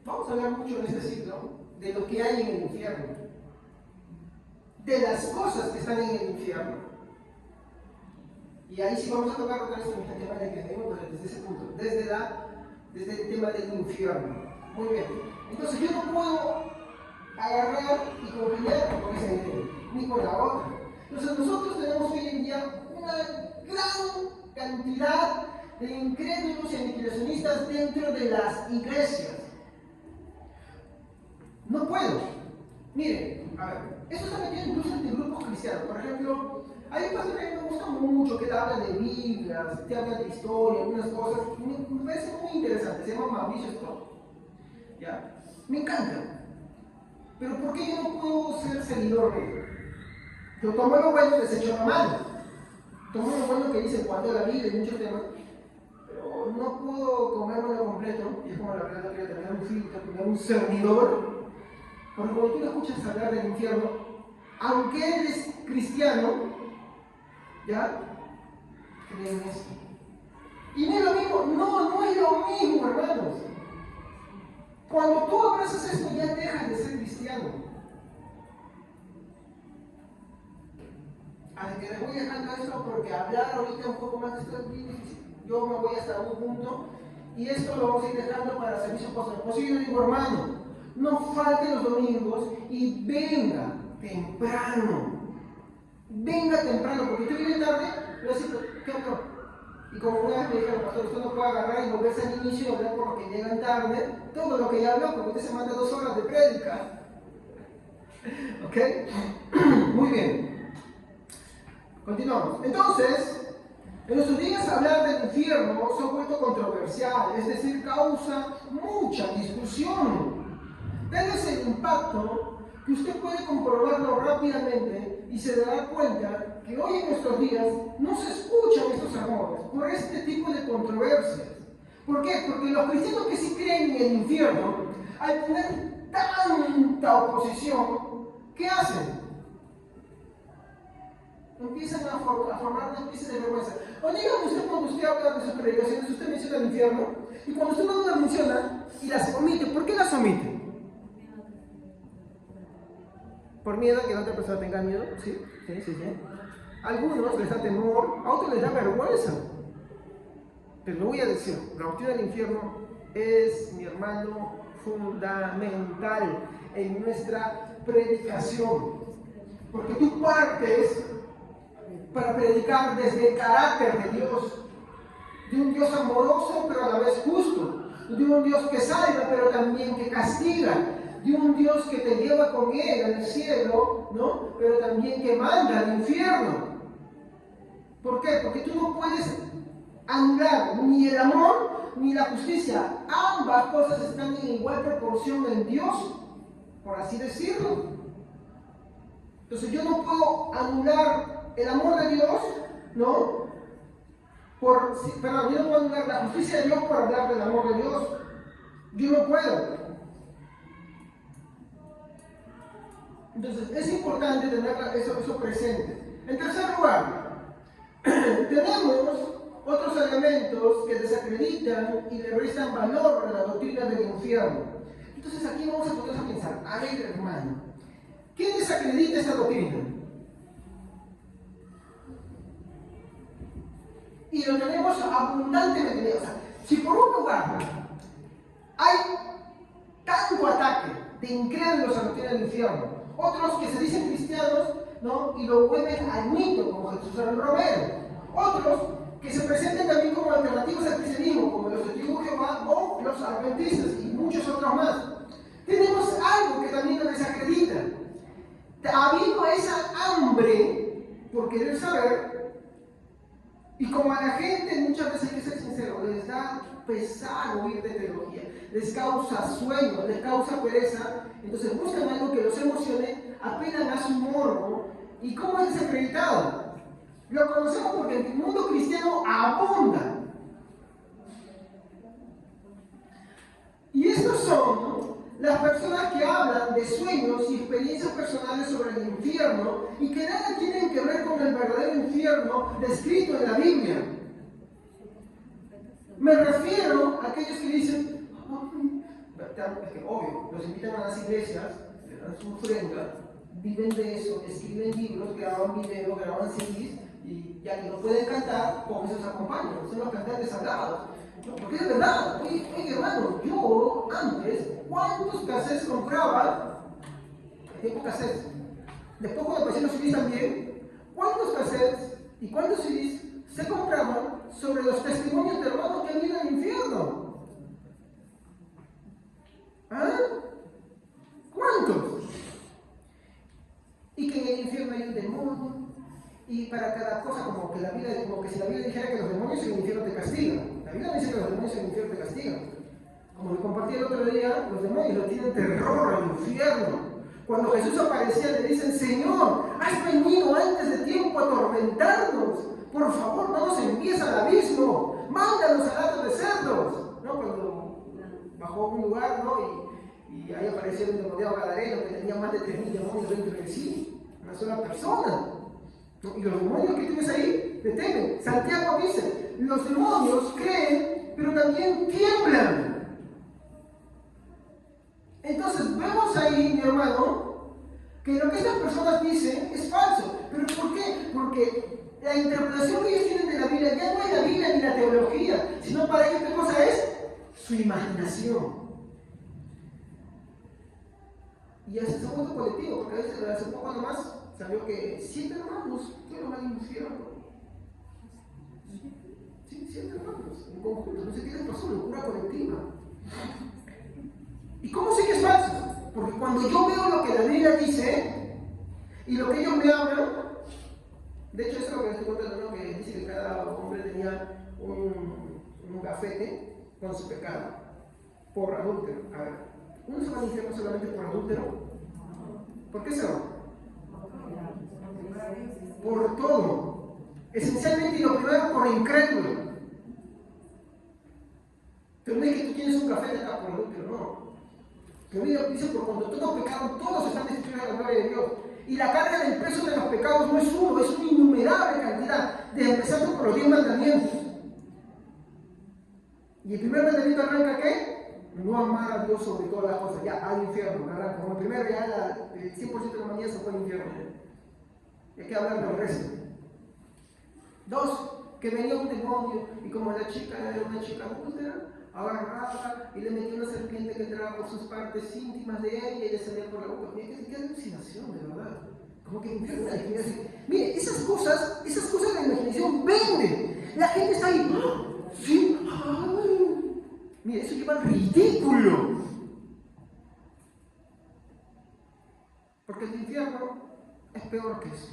Vamos a hablar mucho en este ciclo de lo que hay en el infierno, de las cosas que están en el infierno. Y ahí sí vamos a tocar otra vez el tema del cristianismo, pero desde ese punto, desde el tema del infierno. Muy bien. Entonces yo no puedo agarrar y confiar con esa idea, ni con la otra. Entonces nosotros tenemos hoy en día una gran cantidad de incrédulos y aniquilacionistas dentro de las iglesias. No puedo. Miren, a ver, esto está metido incluso entre grupos cristianos. Por ejemplo, hay un pastor que me gusta mucho, que te habla de Biblias, te habla de historia, algunas cosas. Me parece muy interesante, se llama Mauricio Strauss. ¿Ya? Me encanta. Pero ¿por qué yo no puedo ser seguidor de él? Yo tomo lo bueno y desecho lo malo. Tomo lo bueno que dice cuando la Biblia y muchos temas, pero no puedo comérmelo completo. Y es como la verdad que tener un filtro, tener un servidor. Porque cuando tú le escuchas hablar del infierno, aunque eres cristiano, ¿ya? Creen esto. Y no es lo mismo, no es lo mismo, hermanos. Cuando tú abrazas esto, ya dejas de ser cristiano. Así que les voy dejando esto porque hablar ahorita un poco más de esto es bien difícil. Yo me voy hasta un punto y esto lo vamos a ir dejando para servicio posterior. Por eso yo digo, hermano, no falte los domingos y venga temprano. Venga temprano, porque tú vienes tarde, yo decir, ¿qué otro? Y como una vez me dijeron, pastor, usted no puede agarrar y volverse al inicio y hablar por lo que llegan tarde, todo lo que ya habló, porque usted se manda 2 horas de prédica. ¿Ok? Muy bien. Continuamos. Entonces, en nuestros días hablar del infierno se ha vuelto controversial, es decir, causa mucha discusión. Tal es el impacto que usted puede comprobarlo rápidamente y se dará cuenta que hoy en nuestros días no se escuchan estos sermones por este tipo de controversias. ¿Por qué? Porque los cristianos que sí creen en el infierno, al tener tanta oposición, ¿qué hacen? Empiezan a formar una especie de vergüenza. O dígame usted cuando usted habla de sus predicaciones, usted menciona el infierno, y cuando usted no las menciona y las omite, ¿por qué las omite? ¿Por miedo a que la otra persona tenga miedo? Sí. A algunos les da temor, a otros les da vergüenza. Pero lo voy a decir, la doctrina del infierno es, mi hermano, fundamental en nuestra predicación. Porque tú partes para predicar desde el carácter de Dios, de un Dios amoroso pero a la vez justo, de un Dios que salva pero también que castiga, de un Dios que te lleva con él al cielo, ¿no? Pero también que manda al infierno. ¿Por qué? Porque tú no puedes anular ni el amor ni la justicia. Ambas cosas están en igual proporción en Dios, por así decirlo. Entonces yo no puedo anular el amor de Dios, ¿no? Perdón, yo no puedo anular la justicia de Dios por hablar del amor de Dios. Yo no puedo. Entonces es importante tener eso presente. En tercer lugar, tenemos otros elementos que desacreditan y le restan valor a la doctrina del infierno. Entonces aquí vamos a ponernos a pensar, a ver, hermano, ¿quién desacredita esta doctrina? Y lo tenemos abundantemente. O sea, si por un lugar hay tanto ataque de incrédulos a la doctrina del infierno, otros que se dicen cristianos, ¿no? Y lo vuelven al mito, como Jesús Romero, otros que se presentan también como alternativas al cristianismo, como los testigos de Jehová o los adventistas y muchos otros más. tenemos algo que también nos desacredita. Habiendo esa hambre por querer saber, y como a la gente muchas veces, hay que ser sincero, les da pesar oír de teología, les causa sueño, les causa pereza, entonces buscan algo que los emocione, apelan a su morbo. ¿Y cómo es desacreditado? Lo conocemos porque en el mundo cristiano abunda. Y estos son las personas que hablan de sueños y experiencias personales sobre el infierno y que nada tienen que ver con el verdadero infierno descrito en la Biblia. Me refiero a aquellos que dicen, es que obvio, los invitan a las iglesias, le dan su ofrenda, viven de eso, escriben libros, graban videos, graban CDs, y ya que no pueden cantar, con eso se acompañan, son los cantantes sagrados. No, porque es verdad, oye hermano, yo antes, ¿cuántos cassettes compraba? En tiempo cassettes. Después cuando aparecieron los CDs también, ¿cuántos cassettes y cuántos CDs se compraban sobre los testimonios de hermanos que han ido al infierno? ¿Ah? ¿Cuántos? Y que en el infierno hay un demonio, y para cada cosa, como que si la Biblia dijera que los demonios en el infierno te castigan. La Biblia dice que los demonios en el infierno te castigan. Como le compartí el otro día, los demonios le tienen terror al infierno. Cuando Jesús aparecía le dicen, Señor, has venido antes de tiempo a atormentarnos. Por favor, no nos envíes al abismo. Mándanos al hato de cerdos. ¿No? Cuando bajó a un lugar, ¿no? Y ahí apareció el endemoniado gadareno que tenía más de 3.000 demonios dentro de sí. Una sola persona. ¿No? Y los demonios que tienes ahí te temen. Santiago dice, los demonios creen, pero también tiemblan. Entonces vemos ahí, mi hermano, que lo que estas personas dicen es falso. ¿Pero por qué? Porque la interpretación que ellos tienen de la Biblia ya no es la Biblia ni la teología, sino para ellos qué cosa es su imaginación. Y hace ese punto colectivo, porque a veces hace poco nomás salió que 7 hermanos fueron al infierno. Sí, 7 hermanos, en conjunto, no sé qué les pasó, locura colectiva. ¿Y cómo sé que es falso? Porque cuando yo veo lo que la Biblia dice y lo que ellos me hablan, de hecho eso es lo que les estoy contando, ¿no? Que dice que cada hombre tenía un gafete con su pecado por adúltero. A ver, ¿uno se va al infierno solamente por adúltero? ¿Por qué se va? Por todo. Esencialmente y lo primero por incrédulo. Pero no es que tú tienes un gafete acá por adúltero, no. La Biblia dice, por cuando todos pecaron, todos están destituidos de la gloria de Dios. Y la carga del peso de los pecados no es uno, es una innumerable cantidad, desde empezando por los 10 mandamientos. ¿Y el primer mandamiento arranca qué? No amar a Dios sobre todas las cosas. Ya, al infierno, arranca. Como el primero ya el 100% de la humanidad se fue al infierno. Y hay que hablar del resto. 2, que venía un demonio, y como la chica era una chica adúltera, agarraba y le metía una serpiente que entraba por sus partes íntimas de él y ella salía por la boca. Mire, qué alucinación, de verdad. Como que infierno la imaginación. Mire, esas cosas de la imaginación venden. La gente está ahí, ¡oh! Sí, ¡ay! Mire, eso lleva al ridículo. Porque el infierno es peor que eso.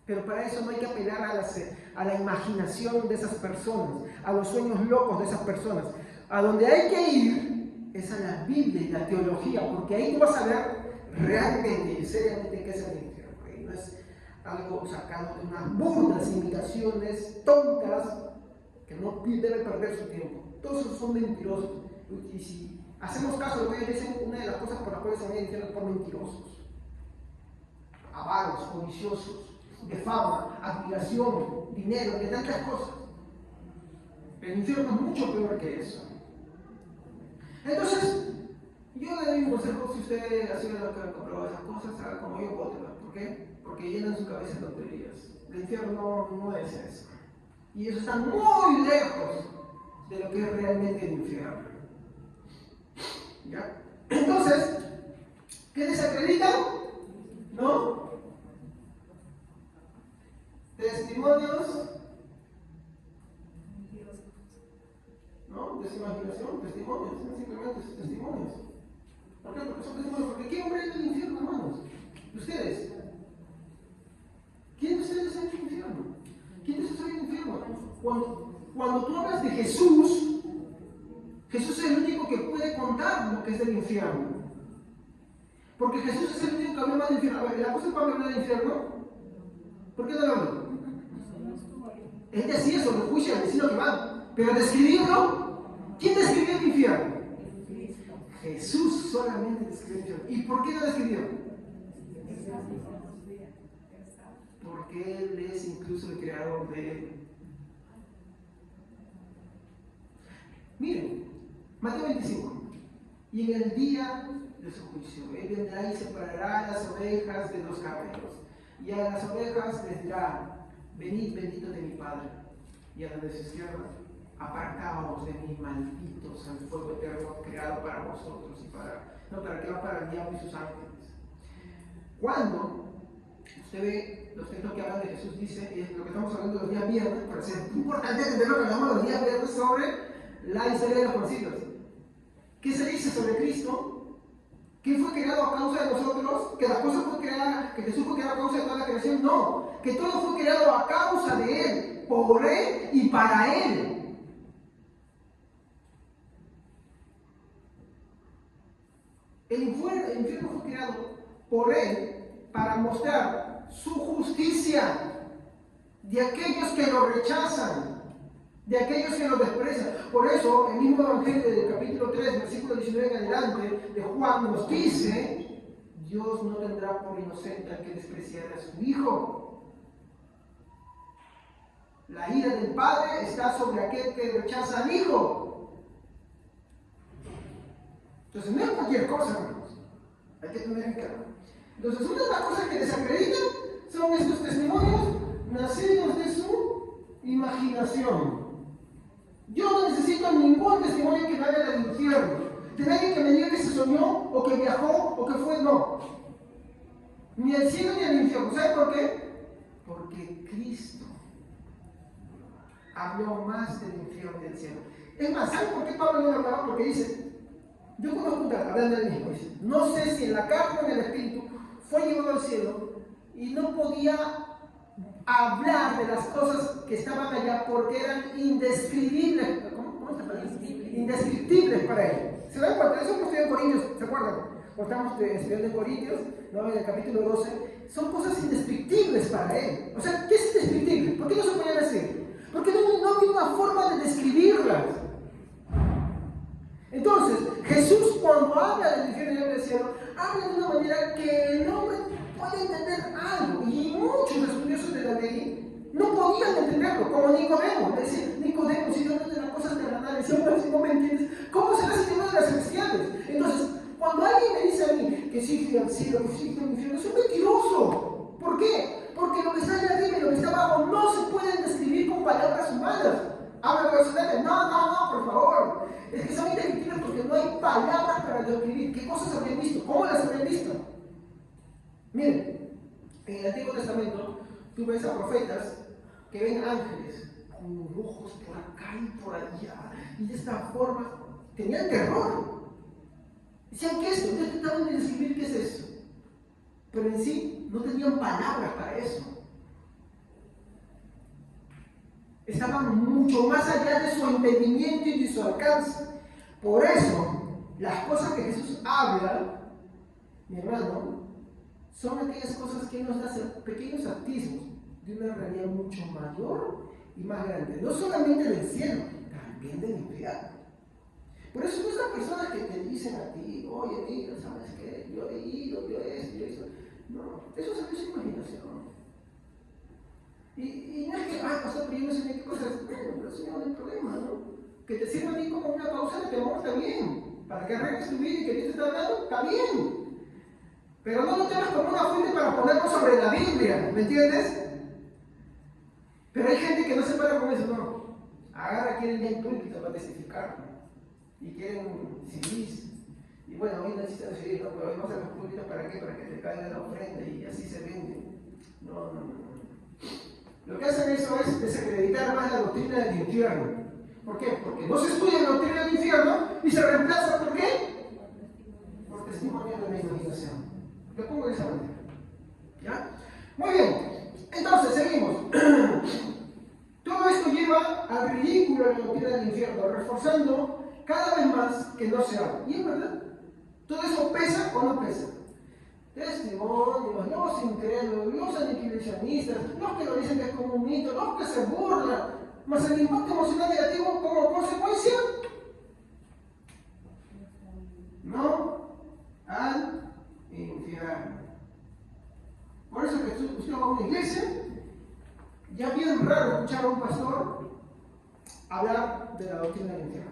Pero para eso no hay que apelar a la imaginación de esas personas, a los sueños locos de esas personas. A donde hay que ir es a la Biblia y la teología, porque ahí tú vas a ver realmente y seriamente qué es el infierno. No es algo sacado de unas burdas imitaciones tontas que no deben perder su tiempo. Todos esos son mentirosos. Y si hacemos caso de lo que ellos dicen, una de las cosas por las cuales se van a ir al infierno es por mentirosos, avaros, codiciosos, de fama, admiración, dinero, de tantas cosas. El infierno es mucho peor que eso. Entonces, yo le doy un consejo: si usted ha sido lo que ha comprobado esas cosas, haga como yo, bótela. ¿Por qué? Porque llenan su cabeza de tonterías. El infierno no es eso. Y ellos están muy lejos de lo que es realmente el infierno. ¿Ya? Entonces, ¿qué desacreditan? ¿No? Testimonios, ¿no? imaginación, testimonios, son simplemente testimonios. ¿Por qué? Porque son testimonios. Porque ¿qué hombre hay en el infierno, hermanos? ¿Ustedes? ¿Quién de ustedes hay en el infierno? ¿Quién de ustedes hay en el infierno? Cuando tú hablas de Jesús, Jesús es el único que puede contar lo que es del infierno. Porque Jesús es el único que habla más del infierno. A ver, ¿el apóstol Pablo habla del infierno? ¿Por qué no lo habla? Él decía sobre el juicio, decía lo que va. Pero describirlo, ¿quién describió el infierno? Jesús solamente describió el infierno. ¿Y por qué no describió? Porque Él es incluso el creador de él. Miren, Mateo 25. Y en el día de su juicio, Él vendrá y separará las ovejas de los camellos. Y a las ovejas les dirá: venid benditos de mi Padre. Y a los de su izquierda: apartaos de mí, malditos, al fuego eterno creado para vosotros y para el diablo y sus ángeles. Cuando usted ve los textos que hablan de Jesús, dice, y lo que estamos hablando los días viernes, pero es importante entender lo que hablamos los días viernes sobre la historia de los concilios. ¿Qué se dice sobre Cristo? ¿Que fue creado a causa de nosotros? ¿Que la cosa fue creada, que Jesús fue creado a causa de toda la creación? No, que todo fue creado a causa de Él, por Él y para Él. El infierno fue creado por Él para mostrar su justicia de aquellos que lo rechazan, de aquellos que lo desprecian. Por eso, el mismo Evangelio del capítulo 3, versículo 19 en adelante, de Juan nos dice: Dios no tendrá por inocente al que despreciara a su Hijo. La ira del Padre está sobre aquel que rechaza al Hijo. Entonces, no es cualquier cosa, hermanos. Hay que tener en claro. Entonces, una de las cosas que desacreditan son estos testimonios nacidos de su imaginación. Yo no necesito ningún testimonio que me haga del infierno, de nadie que me diga que se soñó, o que viajó, o que fue, no. Ni al cielo ni al infierno. ¿Sabe por qué? Porque Cristo habló más del infierno y del cielo. Es más, ¿sabe por qué Pablo no lo hablaba? Porque dice: yo conozco un tal, hablando del mismo, dice, no sé si en la carne o en el espíritu fue llevado al cielo y no podía hablar de las cosas que estaban allá porque eran indescriptibles. ¿Cómo está para él? Indescriptibles para él. ¿Se dan cuenta? Eso que estudian en Corintios, ¿se acuerdan? Cuando estamos estudiando en Corintios, ¿no? En el capítulo 12, son cosas indescriptibles para él. O sea, ¿qué es indescriptible? ¿Por qué no se podía decir? Porque no había una forma de describirlas. Entonces, Jesús, cuando habla del infierno y del cielo, habla de una manera que el hombre puede entender algo. Y muchos estudiosos de la ley no podían entenderlo, como Nicodemo. Decía: Nicodemo, si yo hablo de las cosas terrenales, si no me entiendes, ¿cómo será si te hablo de las celestiales? Entonces, cuando alguien me dice a mí que sí fui al cielo, que sí fui al infierno, es un mentiroso. ¿Por qué? Porque lo que está allá arriba y lo que está abajo no se pueden describir con palabras humanas. Habla de los celestiales. No, por favor. Es que son indescriptibles porque no hay palabras para describir. ¿Qué cosas habrían visto? ¿Cómo las habrían visto? Miren, en el Antiguo Testamento tú ves a profetas que ven ángeles con ojos por acá y por allá, y de esta forma tenían terror. Decían: ¿qué es esto? Ellos trataban de describir qué es eso, pero en sí no tenían palabras para eso. Estaban mucho más allá de su entendimiento y de su alcance. Por eso, las cosas que Jesús habla, mi hermano, son aquellas cosas que nos hacen pequeños atismos de una realidad mucho mayor y más grande. No solamente del cielo, también del infierno. Por eso esas personas que te dicen a ti: oye, mira, ¿sabes qué? Yo he ido, yo esto, yo eso. No, eso es su imaginación. Y no es que, pastor, pero yo no sé qué cosas. Pero eso no es problema, ¿no? Que te sirva a mí como una causa de temor, está bien. Para que arregles tu vida y que Dios te está hablando, está bien. Pero no lo tengas como una fuente para ponerlo sobre la Biblia, ¿me entiendes? Pero hay gente que no se para con eso, no. Agarra, quieren ir en público para testificar, ¿no? Y quieren CDs. Y bueno, hoy necesitan CDs, ¿no? Pero hoy vamos a los públicos, ¿para qué? Para que te caiga la ofrenda y así se vende. No. Lo que hacen eso es desacreditar más la doctrina del infierno. ¿Por qué? Porque no se estudia la doctrina del infierno y se reemplaza ¿por qué? Por testimonio de la imaginación. Lo pongo de esa manera. ¿Ya? Muy bien. Entonces, seguimos. Todo esto lleva al ridículo de la doctrina del infierno, reforzando cada vez más que no se habla. Y es verdad. ¿Todo eso pesa o no pesa? Testimonios, los incrédulos, los aniquilacionistas, los que lo dicen que es como un mito, los que se burlan, más el impacto emocional negativo como consecuencia, no al infierno. Por eso que usted va a una iglesia, ya bien raro escuchar a un pastor hablar de la doctrina del infierno.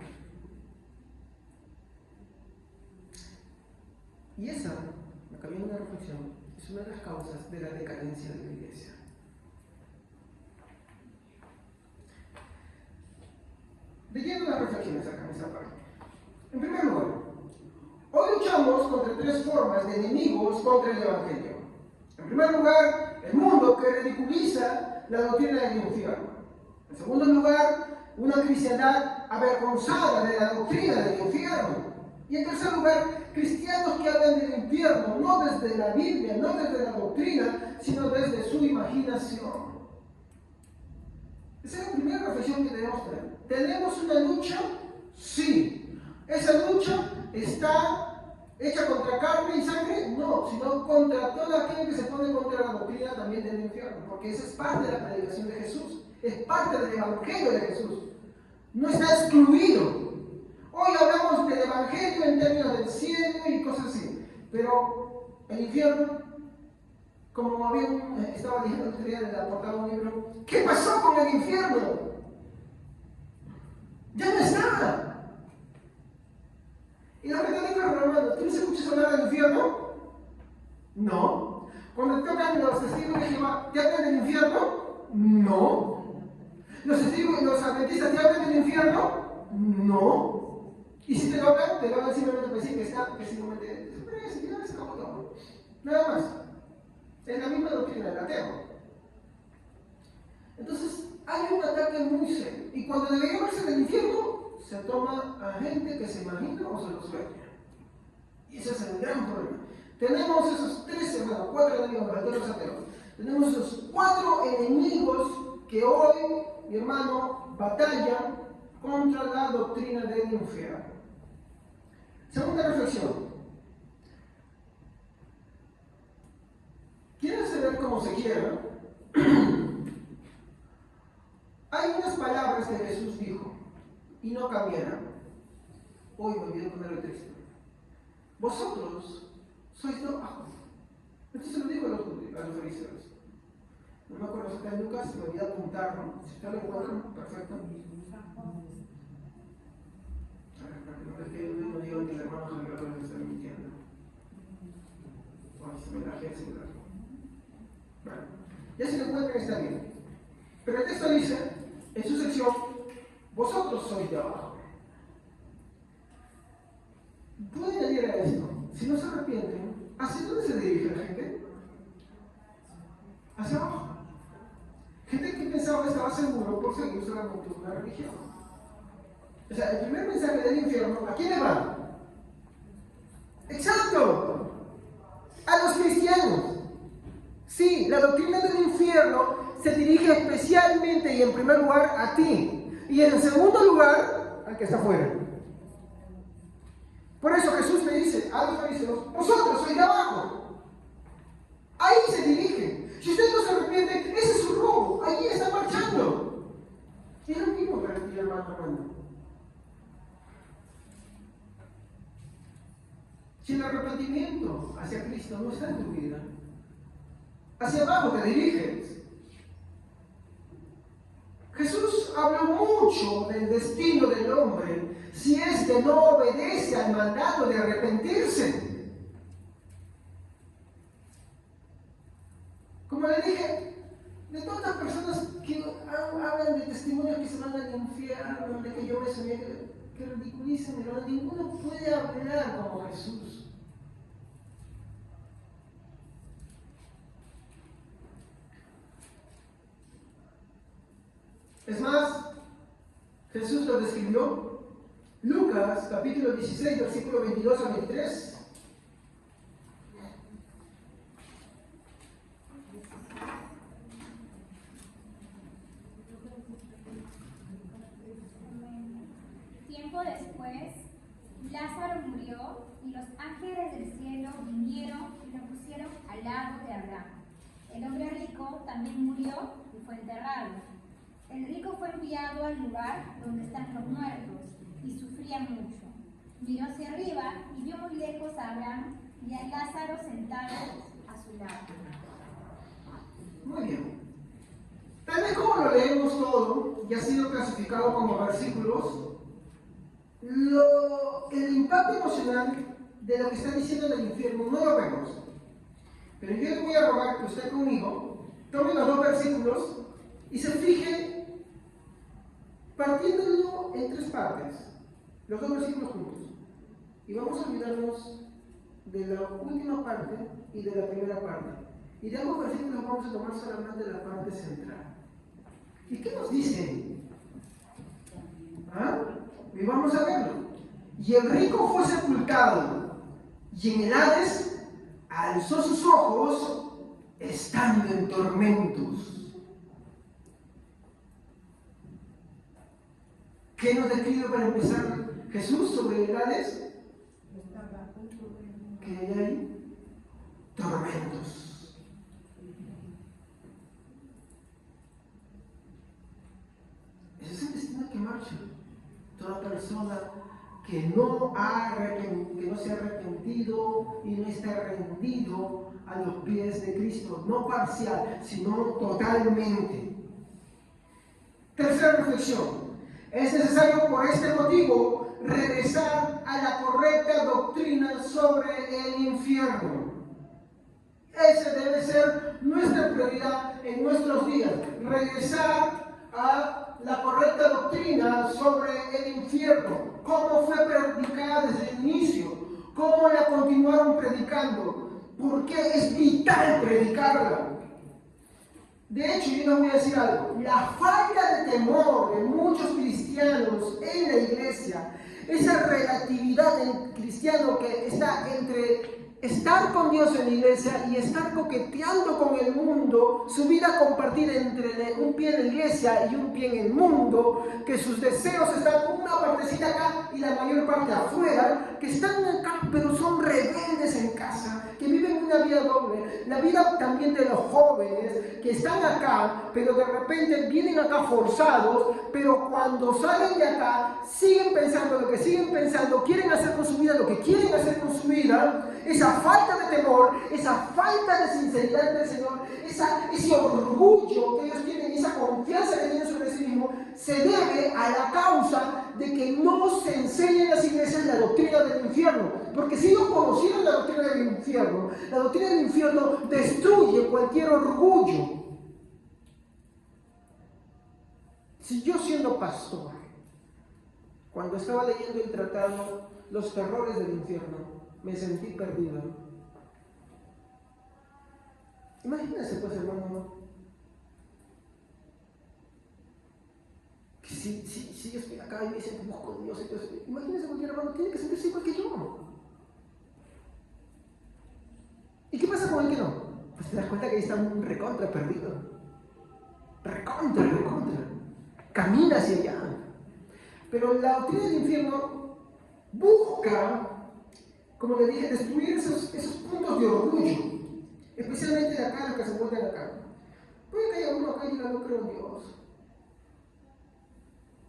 Y esa, me cabía una reflexión, es una de las causas de la decadencia de la iglesia. Leyendo las reflexiones acá en esa parte. En primer lugar, hoy luchamos contra tres formas de enemigos contra el Evangelio. En primer lugar, el mundo que ridiculiza la doctrina del infierno. En segundo lugar, una cristiandad avergonzada de la doctrina del infierno. Y en tercer lugar, cristianos que hablan del infierno, no desde la Biblia, no desde la doctrina, sino desde su imaginación. Esa es la primera reflexión que debemos tener. ¿Tenemos una lucha? Sí. ¿Esa lucha está hecha contra carne y sangre? No, sino contra todo aquello que se pone contra la doctrina también del infierno, porque esa es parte de la predicación de Jesús, es parte del evangelio de Jesús. No está excluido. Hoy hablamos del evangelio en términos del cielo y cosas así, pero el infierno, como estaba diciendo el otro día en la portada de un libro, ¿qué pasó con el infierno? Ya no está. Y la retórica romana, ¿tú no escuchas hablar del infierno? No. Cuando tocan los testigos de Jehová, ¿te hablan del infierno? No. ¿Los adventistas te hablan del infierno? No. Y si te lo hablan simplemente para decir que está, que simplemente desaparece, ya se acabó todo. Nada más. Es la misma doctrina del ateo. Entonces, hay un ataque muy serio. Y cuando debería verse del infierno, se toma a gente que se imagina o se lo sueña. Y ese es el gran problema. Tenemos esos cuatro enemigos, de los ateos. Tenemos esos cuatro enemigos que hoy, mi hermano, batallan contra la doctrina del infierno. Segunda reflexión. ¿Quieren saber cómo se quiera? Hay unas palabras que Jesús dijo y no cambiaron. Hoy me olvidé poner el texto. Vosotros sois de abajo. Esto se lo dijo a los fariseos. No me acuerdo si está en Lucas, me olvidé apuntarlo. Si está lo encuentran, perfecto. Es que no digo que el hermano Javier me está mintiendo. Bueno, se me la gente celular. Bueno, ya si lo encuentran está bien. Pero el texto dice, en su sección, vosotros sois de abajo. Pueden añadir a esto, si no se arrepienten, ¿hacia dónde se dirige la gente? Hacia abajo. Gente que pensaba que estaba seguro por seguir solamente una religión. O sea, el primer mensaje del infierno, ¿a quién le va? ¡Exacto! A los cristianos. Sí, la doctrina del infierno se dirige especialmente y en primer lugar a ti. Y en segundo lugar, al que está afuera. Por eso Jesús le dice a los fariseos, vosotros sois de abajo. Ahí se dirige. Si usted no se arrepiente, ese es su robo. Allí está marchando. Y es lo mismo para ti, hermano Armando. Si el arrepentimiento hacia Cristo no está en tu vida, hacia abajo te diriges. Jesús habló mucho del destino del hombre si es que no obedece al mandato de arrepentirse. Como le dije, de todas las personas que hablan de testimonios que se van al infierno, de que yo me soñé, que ridiculizan, pero ninguno puede hablar como Jesús. Es más, Jesús lo describió. Lucas, capítulo 16, versículo 22 a 23. Tiempo después, Lázaro murió y los ángeles del cielo vinieron y lo pusieron al lado de Abraham. El hombre rico también murió y fue enterrado. El rico fue enviado al lugar donde están los muertos y sufría mucho. Miró hacia arriba y vio muy lejos a Abraham y a Lázaro sentado a su lado. Muy bien. Tal vez como lo leemos todo y ha sido clasificado como versículos, el impacto emocional de lo que está diciendo en el infierno no lo vemos. Pero yo le voy a rogar que usted conmigo tome los dos versículos y se fije partiéndolo en tres partes, los dos versículos juntos. Y vamos a olvidarnos de la última parte y de la primera parte. Y de ambos versículos vamos a tomar solamente la parte central. ¿Y qué nos dice? ¿Ah? Y vamos a verlo. Y el rico fue sepultado, y en el Hades alzó sus ojos, estando en tormentos. ¿Qué nos describe para empezar Jesús sobre el Hades? ¿Qué hay ahí? Tormentos. Ese es el destino que marcha toda persona que no se ha arrepentido y no está rendido a los pies de Cristo, no parcial, sino totalmente. Tercera reflexión. Es necesario por este motivo regresar a la correcta doctrina sobre el infierno. Esa debe ser nuestra prioridad en nuestros días. Regresar a la correcta doctrina sobre el infierno. Cómo fue predicada desde el inicio. Cómo la continuaron predicando. ¿Por qué es vital predicarla? De hecho, yo les voy a decir algo. La falta de temor de muchos cristianos en la iglesia, esa relatividad del cristiano que está entre estar con Dios en la iglesia y estar coqueteando con el mundo, su vida compartida entre un pie en la iglesia y un pie en el mundo, que sus deseos están una partecita acá y la mayor parte afuera, que están acá pero son rebeldes en casa, que viven una vida doble, la vida también de los jóvenes que están acá, pero de repente vienen acá forzados, pero cuando salen de acá siguen pensando lo que siguen pensando, quieren hacer con su vida lo que quieren hacer con su vida. Esa falta de temor, esa falta de sinceridad del Señor, ese orgullo que ellos tienen, esa confianza que tienen sobre sí mismos, se debe a la causa de que no se enseña en las iglesias la doctrina del infierno. Porque si ellos conocieran la doctrina del infierno destruye cualquier orgullo. Si yo siendo pastor, cuando estaba leyendo el tratado Los terrores del infierno, me sentí perdido. Imagínense pues, hermano, que si yo estoy acá y me dicen que busco a Dios, entonces, imagínense cualquier hermano tiene que sentirse igual que yo. ¿Y qué pasa con el que no? Pues te das cuenta que ahí está un recontra perdido. Recontra. Camina hacia allá. Pero la doctrina del infierno busca, como le dije, destruir esos puntos de orgullo, especialmente de acá, los que se encuentran acá. Puede que haya uno acá y diga, no creo en Dios.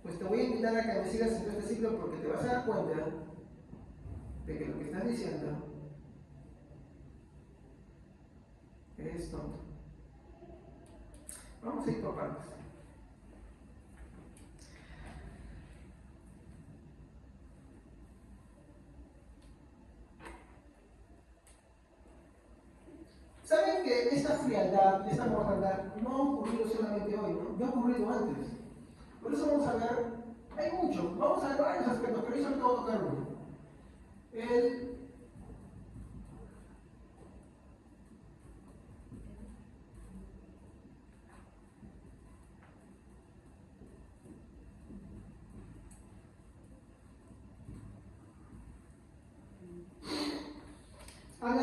Pues te voy a invitar a que me sigas en este ciclo porque te vas a dar cuenta de que lo que estás diciendo es tonto. Vamos a ir por partes. ¿Saben que esta frialdad, esta mortandad no ha ocurrido solamente hoy, ¿no? Ya ha ocurrido antes. Por eso vamos a ver, hay mucho, vamos a ver varios aspectos, pero yo solo voy a tocar uno.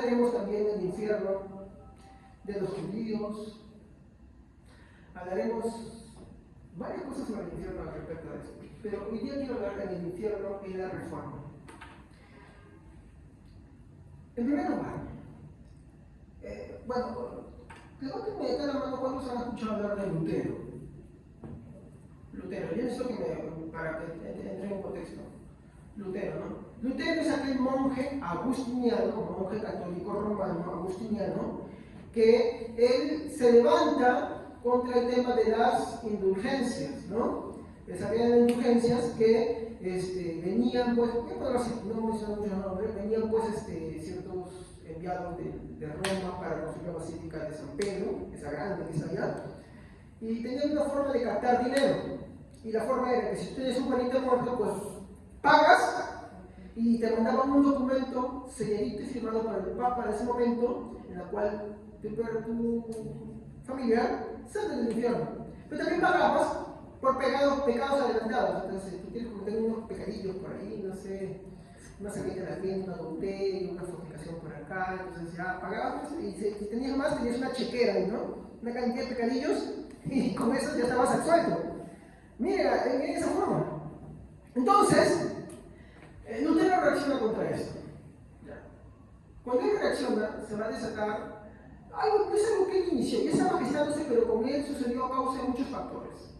hablaremos también del infierno, de los judíos, hablaremos varias cosas sobre el infierno al respecto de esto. Pero hoy día quiero hablar del infierno y la reforma. En primer lugar, levántenme de cada mano cuántos han escuchado hablar de Lutero. Lutero, yo necesito para que entre en contexto. Lutero, ¿no? Lutero es aquel monje agustiniano, monje católico romano, agustiniano, que él se levanta contra el tema de las indulgencias, ¿no? Esas indulgencias que venían, pues, no menciono muchos nombres, venían pues ciertos enviados de Roma para construir la Basílica de San Pedro, esa grande que está allá, y tenían una forma de captar dinero. Y la forma era que si tú tienes un pariente muerto, pues pagas y te mandaban un documento selladito y firmado por el Papa en ese momento, en el cual tu familiar sale del infierno. Pero también pagabas por pecados adelantados. Entonces, si tú quieres cometer unos pecadillos por ahí, no sé, una saquita de la piel, una adulterio, una fornicación por acá, entonces ya pagabas y si tenías más, tenías una chequera ahí, ¿no? Una cantidad de pecadillos y con eso ya estabas absuelto. Mira, en esa forma. Entonces, Lutero reacciona contra esto. Cuando él reacciona, se va a desatar algo, no es algo que él inició, ya estaba gestándose, pero con él sucedió a causa de muchos factores.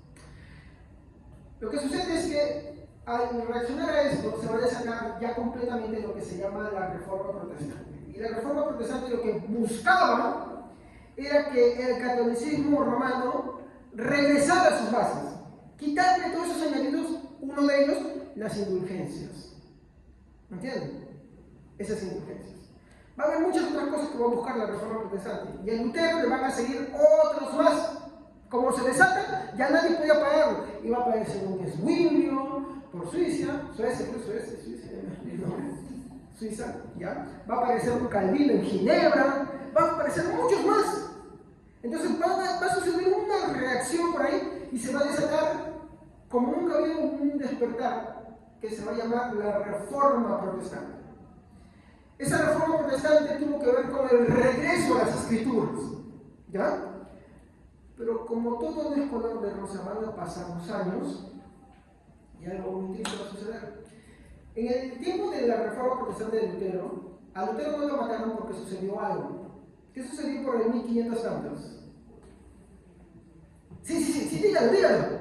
Lo que sucede es que al reaccionar a esto, se va a desatar ya completamente lo que se llama la Reforma Protestante. Y la Reforma Protestante lo que buscaba era que el catolicismo romano regresara a sus bases, quitarle todos esos añadidos, uno de ellos, las indulgencias. ¿Me entienden? Esas indulgencias. Va a haber muchas otras cosas que va a buscar la Reforma Protestante. Y a Lutero le van a seguir otros más. Como se desata, ya nadie podía pagarlo. Iba a aparecer un Zwinglio por Suiza, ¿ya? Va a aparecer un Calvino en Ginebra, va a aparecer muchos más. Entonces va a suceder una reacción por ahí y se va a desatar como nunca había un despertar que se va a llamar la Reforma Protestante. Esa Reforma Protestante tuvo que ver con el regreso a las Escrituras, ¿ya? Pero como todo no es color de rosa, van a pasar los años y algo muy triste va a suceder. En el tiempo de la Reforma Protestante de Lutero, a Lutero no lo mataron porque sucedió algo. ¿Qué sucedió por el 1500 tantos? Sí, dígalo.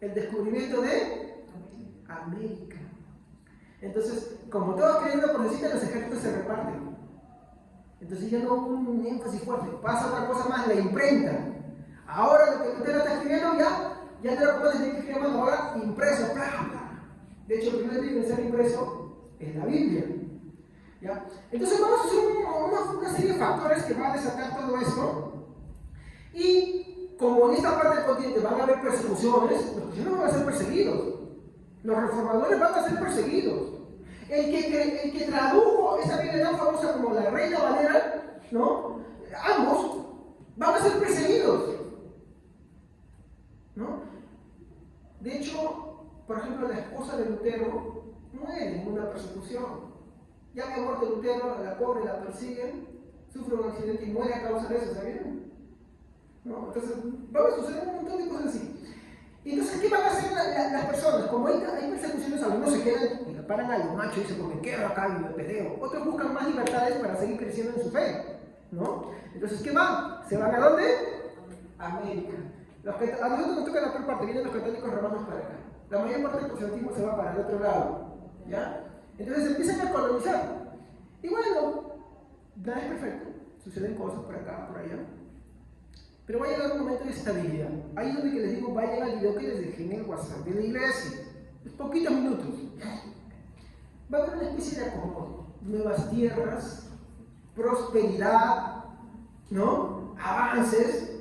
El descubrimiento de América. Entonces, como todo queriendo por decir, los ejércitos se reparten. Entonces ya no hubo un énfasis fuerte. Pasa otra cosa más, la imprenta. Ahora lo que Lutero está escribiendo ya te lo conoces, tiene que escribir más, ahora impreso, bla. De hecho, el primer libro en ser impreso es la Biblia. ¿Ya? Entonces vamos a hacer una serie de factores que van a desatar todo esto. Y como en esta parte del continente van a haber persecuciones, los cristianos van a ser perseguidos. Los reformadores van a ser perseguidos. El que tradujo esa Biblia tan famosa como la Reina Valera, ¿no? Ambos van a ser perseguidos, ¿no? De hecho, por ejemplo, la esposa de Lutero muere en una persecución. Ya que ha muerto Lutero, a la pobre la persiguen, sufre un accidente y muere a causa de eso, ¿sabían? ¿No? Entonces, va a suceder un montón de cosas así. Y entonces, ¿qué van a hacer las personas? Como hay persecuciones, algunos se quedan y le paran a los machos y dicen, pues me quedo acá y me peleo. Otros buscan más libertades para seguir creciendo en su fe, ¿no? Entonces, ¿qué van? ¿Se van a dónde? A América. A nosotros nos toca la otra parte, vienen los católicos romanos para acá. La mayor parte del protestantismo se va para el otro lado, ¿ya? Entonces empiezan a colonizar. Y bueno, nada es perfecto. Suceden cosas por acá, por allá. Pero va a llegar un momento de estabilidad. Ahí es donde que les digo, va a llegar el video que les dejé en el WhatsApp de la iglesia. Es poquitos minutos. Va a haber una especie de acomodo. Nuevas tierras, prosperidad, ¿no? Avances.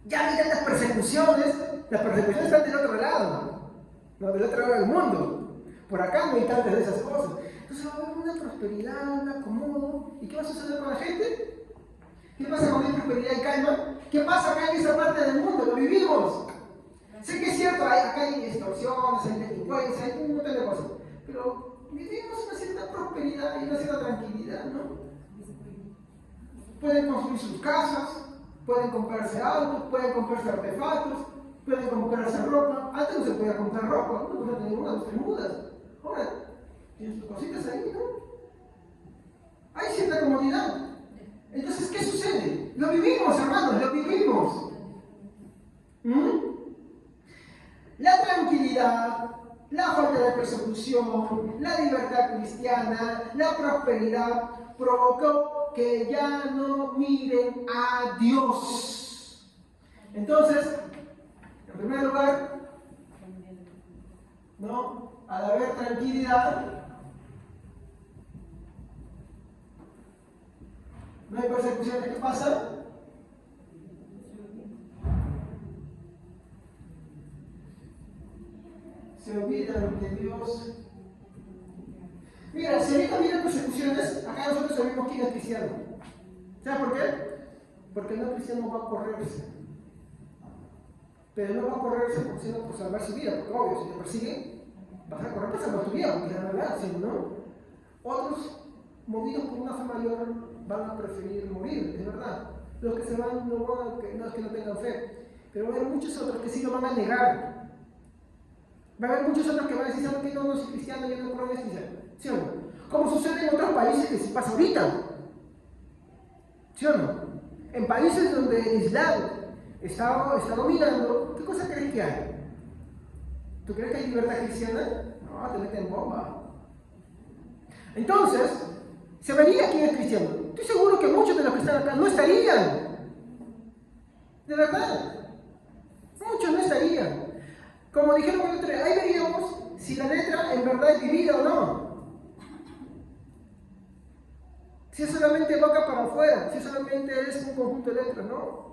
Ya miran las persecuciones están del otro lado, ¿no? Del otro lado del mundo. Por acá no hay tantas de esas cosas. Entonces va a haber una prosperidad, un acomodo. ¿Y qué va a suceder con la gente? ¿Qué pasa con la prosperidad y calma? ¿Qué pasa acá en esa parte del mundo? Lo vivimos. Sé que es cierto, acá hay extorsiones, hay delincuencia, hay un montón de cosas. Pero vivimos una cierta prosperidad y una cierta tranquilidad, ¿no? Pueden construir sus casas, pueden comprarse autos, pueden comprarse artefactos, pueden comprarse ropa. Antes no se podía comprar ropa, no podía tener una, dos, tres mudas. Ahora, tienen sus cositas ahí, ¿no? Hay cierta comodidad. Entonces, ¿qué sucede? Lo vivimos, hermanos, lo vivimos. La tranquilidad, la falta de persecución, la libertad cristiana, la prosperidad provocó que ya no miren a Dios. Entonces, en primer lugar, ¿no? Al haber tranquilidad, no hay persecución. ¿Qué pasa? Se olvidan de Dios. Mira, si ahorita vienen persecuciones, acá nosotros sabemos quién es cristiano. ¿Sabes por qué? Porque el no cristiano va a correrse. Pero no va a correrse por salvar su vida, porque obvio, si te persiguen, vas a correr para salvar tu vida, porque es la verdad, ¿sí, no? Otros, movidos por una fe mayor, van a preferir morir, es verdad. Los que se van no es que no tengan fe, pero va a haber muchos otros que sí lo van a negar. Va a haber muchos otros que van a decir, ¿saben qué? No soy cristiano, yo no creo en cristiano. ¿Sí o no? Como sucede en otros países que se pasa ahorita. ¿Sí o no? En países donde el Islam está dominando, ¿qué cosa crees que hay? ¿Tú crees que hay libertad cristiana? No, te meten bomba. Entonces, se vería quién es cristiano. Estoy seguro que muchos de los que están acá no estarían. De verdad. Muchos no estarían. Como dijeron el otro día, ahí veríamos si la letra en verdad es vivida o no. Si es solamente boca para afuera, si solamente es un conjunto de letras, no.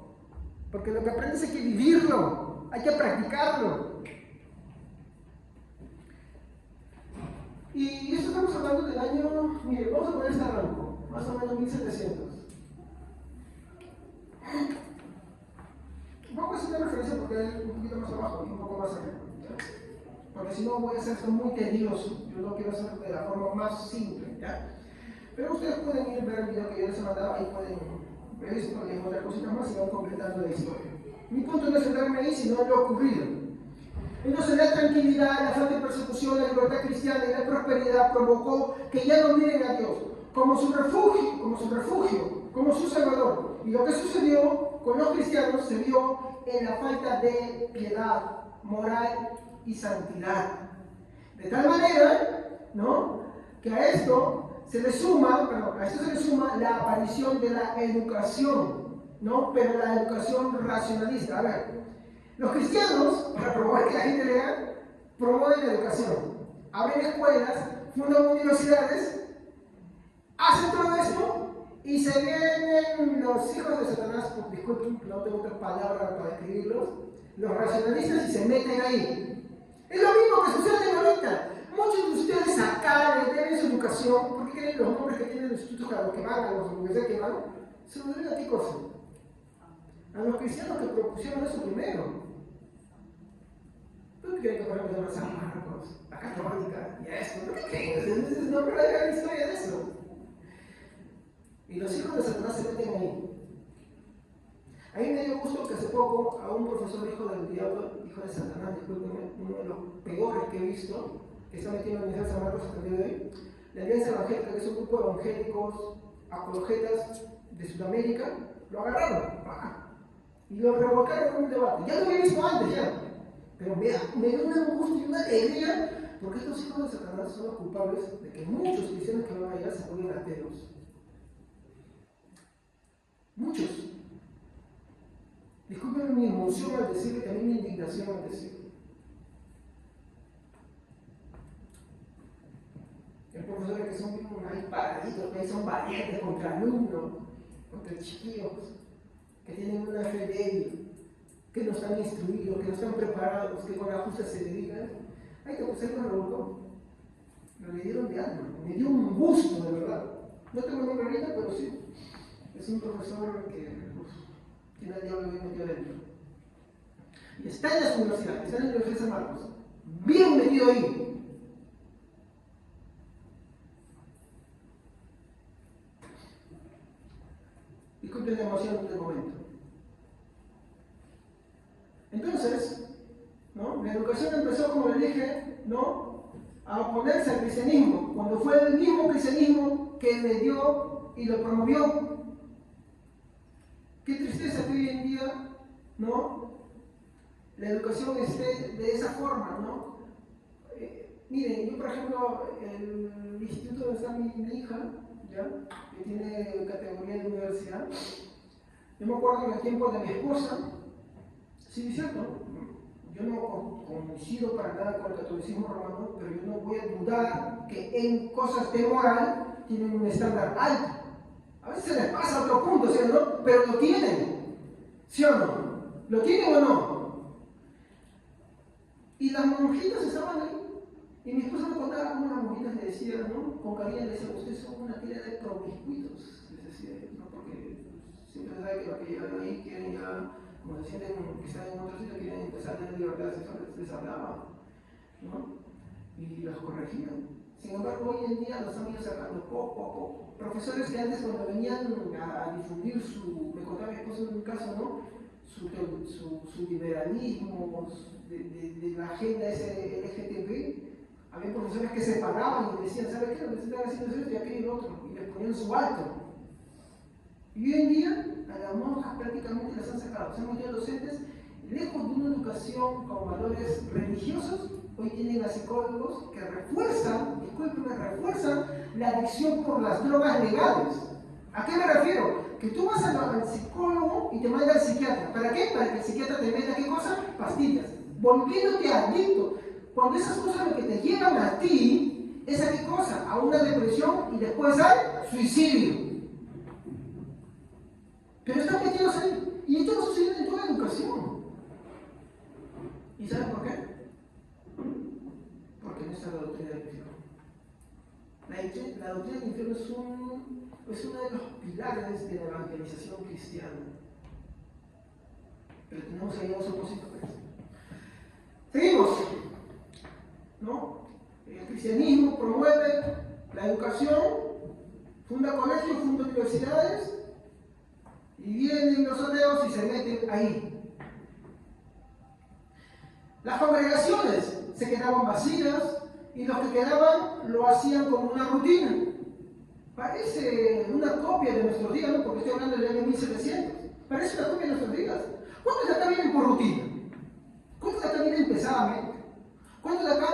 Porque lo que aprendes hay que vivirlo, hay que practicarlo. Y esto estamos hablando del año, mire, vamos a poner este arranco, más o menos 1700. Vamos a hacer una referencia porque es un poquito más abajo y un poco más arriba. Porque si no voy a hacer esto muy tedioso. Yo lo quiero hacer de la forma más simple, ¿ya? Pero ustedes pueden ir a ver el video que yo les he mandado, ahí pueden ver esto y encontrar cositas más y van completando la historia. Mi punto no es centrarme ahí, sino en lo ocurrido. Entonces la tranquilidad, la falta de persecución, la libertad cristiana y la prosperidad provocó que ya no miren a Dios como su refugio, como su salvador. Y lo que sucedió con los cristianos se vio en la falta de piedad, moral y santidad. De tal manera, ¿no?, que a esto se le suma la aparición de la educación, ¿no?, pero la educación racionalista. A ver, los cristianos, para promover que la gente lea, promueven la educación, abren escuelas, fundan universidades, hacen todo esto y se vienen los hijos de Satanás, disculpen, no tengo otra palabra para describirlos, los racionalistas, y se meten ahí. Es lo mismo que sucede ahorita. Muchos de ustedes acá le deben su educación, porque creen los nombres que tienen los institutos a los que van, a las universidades que van, se lo deben a qué cosa. A los cristianos que propusieron eso primero. ¿Tú qué creen que ponemos a San Marcos, la Católica y a esto? ¿Tú qué creen? No creo que haya historia de eso. Y los hijos de Satanás se meten ahí. A mí me dio gusto que hace poco a un profesor hijo del diablo, hijo de Satanás, discúlpenme, uno de los peores que he visto, que está metido en la Universidad de San Marcos hasta el día de hoy, la Alianza Evangélica, que es un grupo de evangélicos apologetas de Sudamérica, lo agarraron y lo revolcaron en un debate. Ya lo había visto antes, ya, pero me dio un gusto y una alegría, porque estos hijos de Satanás son los culpables de que muchos cristianos que van allá se vuelven ateos. Muchos. Disculpen mi emoción al decirlo y también mi indignación al decirlo. Hay profesores que son ahí paraditos, que son valientes contra alumnos, contra chiquillos, que tienen una fe débil, que no están instruidos, que no están preparados, que con la justa se dedican. Ay, que José lo revolcó. Lo le dieron de alma, me dio un gusto, de verdad. No tengo el nombre ahorita, pero sí. Es un profesor que tiene el diablo bien metido dentro. Y está en las universidades, está en la Universidad de San Marcos, bien metido ahí. disfruten la emoción del momento. Entonces, ¿no? La educación empezó, como le dije, ¿no? A oponerse al cristianismo, cuando fue el mismo cristianismo que le dio y lo promovió. Qué tristeza que hoy en día, ¿no? La educación esté de esa forma, ¿no? Miren, yo por ejemplo, el instituto donde está mi hija, ¿ya? Que tiene categoría de universidad, yo me acuerdo en el tiempo de mi esposa, sí, es cierto, yo no coincido para nada con el catolicismo romano, pero yo no voy a dudar que en cosas de moral tienen un estándar alto. A veces se les pasa a otro punto, ¿sí o no? Pero lo tienen, ¿sí o no? ¿Lo tienen o no? Y las monjitas estaban ahí. Y mi esposa me contaba cómo las monjitas le decían, ¿no? Con cariño le decían, ustedes son una tira de promiscuitos. Les decía, ¿no? Porque siempre se sabe que los que llegan ahí quieren ya, como se sienten que están en otro sitio, quieren empezar a tener libertad sexual, les hablaba, ¿no? Y las corregían. Sin embargo, hoy en día los han ido sacando poco a poco. Profesores que antes cuando venían a difundir me contaba mi esposa en un caso, ¿no? Su liberalismo, de la agenda LGTB, había profesores que se paraban y decían, ¿sabe qué? Lo que se están haciendo es esto y aquello y lo otro, y les ponían su alto. Y hoy en día, a las monjas prácticamente las han sacado, se han metido docentes, lejos de una educación con valores religiosos, hoy tienen a psicólogos que refuerzan la adicción por las drogas legales. ¿A qué me refiero? Que tú vas al psicólogo y te manda al psiquiatra. ¿Para qué? Para que el psiquiatra te meta, ¿qué cosa? Pastillas. Volviéndote adicto. Cuando esas cosas lo que te llevan a ti es a qué cosa? A una depresión y después al suicidio. Pero están metidos ahí. Y esto va a suceder en toda la educación. ¿Y saben por qué? Porque no está la doctrina del infierno. La doctrina del infierno es uno de los pilares de la evangelización cristiana. Pero tenemos ahí dos opositores. Seguimos. ¿No? El cristianismo promueve la educación, funda colegios, funda universidades, y vienen los ateos y se meten ahí. Las congregaciones se quedaban vacías y los que quedaban lo hacían como una rutina. Parece una copia de nuestros días, ¿no? Porque estoy hablando del año 1700. Parece una copia de nuestros días. ¿Cuántos de acá vienen por rutina? ¿Cuántos de acá vienen pesadamente? ¿Cuántos de acá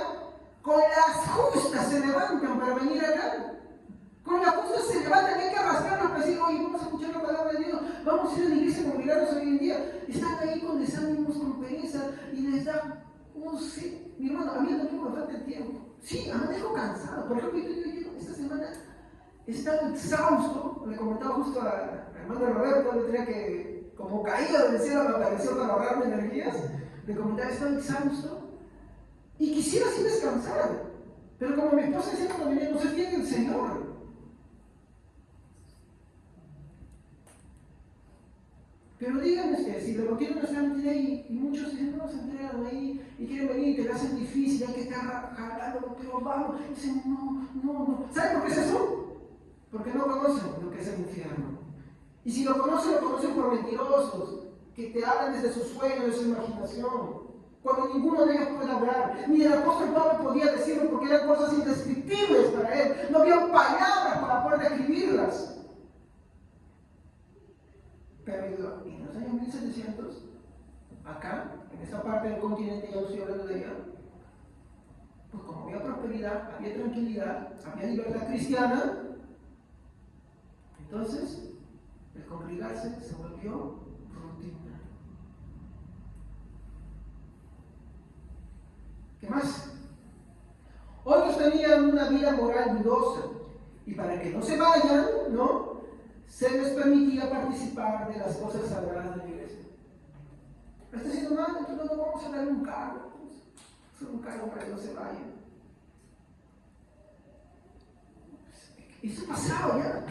con las justas se levantan para venir acá? Con las justas se levantan, hay que arrastrarnos para decir, oye, vamos a escuchar la palabra de Dios, vamos a ir a la iglesia a congregarnos hoy en día. Están ahí con desánimos, con pereza y les da, no sé, mi hermano, a mí no me falta el tiempo. Sí, me dejo cansado. Por ejemplo, yo esta semana he estado exhausto, le comentaba justo a hermano Roberto, le tenía que, como caído del cielo, me apareció para ahorrarme energías, le comentaba, he estado exhausto y quisiera así descansar, pero como mi esposa decía cuando venía, no se tiene el Señor. Pero díganme ustedes, si lo tienen nuestra mente ahí, y muchos dicen, no, se entregan ahí, y quieren venir y te lo hacen difícil, hay que estar jalando, pero vamos, y dicen, no. ¿Saben por qué es eso? Porque no conocen lo que es el infierno. Y si lo conocen por mentirosos, que te hablan desde sus sueños, de su imaginación, cuando ninguno de ellos puede hablar. Ni el apóstol Pablo podía decirlo porque eran cosas indescriptibles para él. No había palabras para poder describirlas. Pero en los años 1700, acá, en esta parte del continente, ya no estoy hablando de allá, pues como había prosperidad, había tranquilidad, había libertad cristiana, entonces el congregarse se volvió rutina. ¿Qué más? Otros tenían una vida moral dudosa y para que no se vayan, ¿no? Se les permitía participar de las cosas sagradas de la iglesia. Está diciendo, no, entonces no vamos a darle un cargo. Pues, un cargo para que no se vayan. Eso pasaba ya.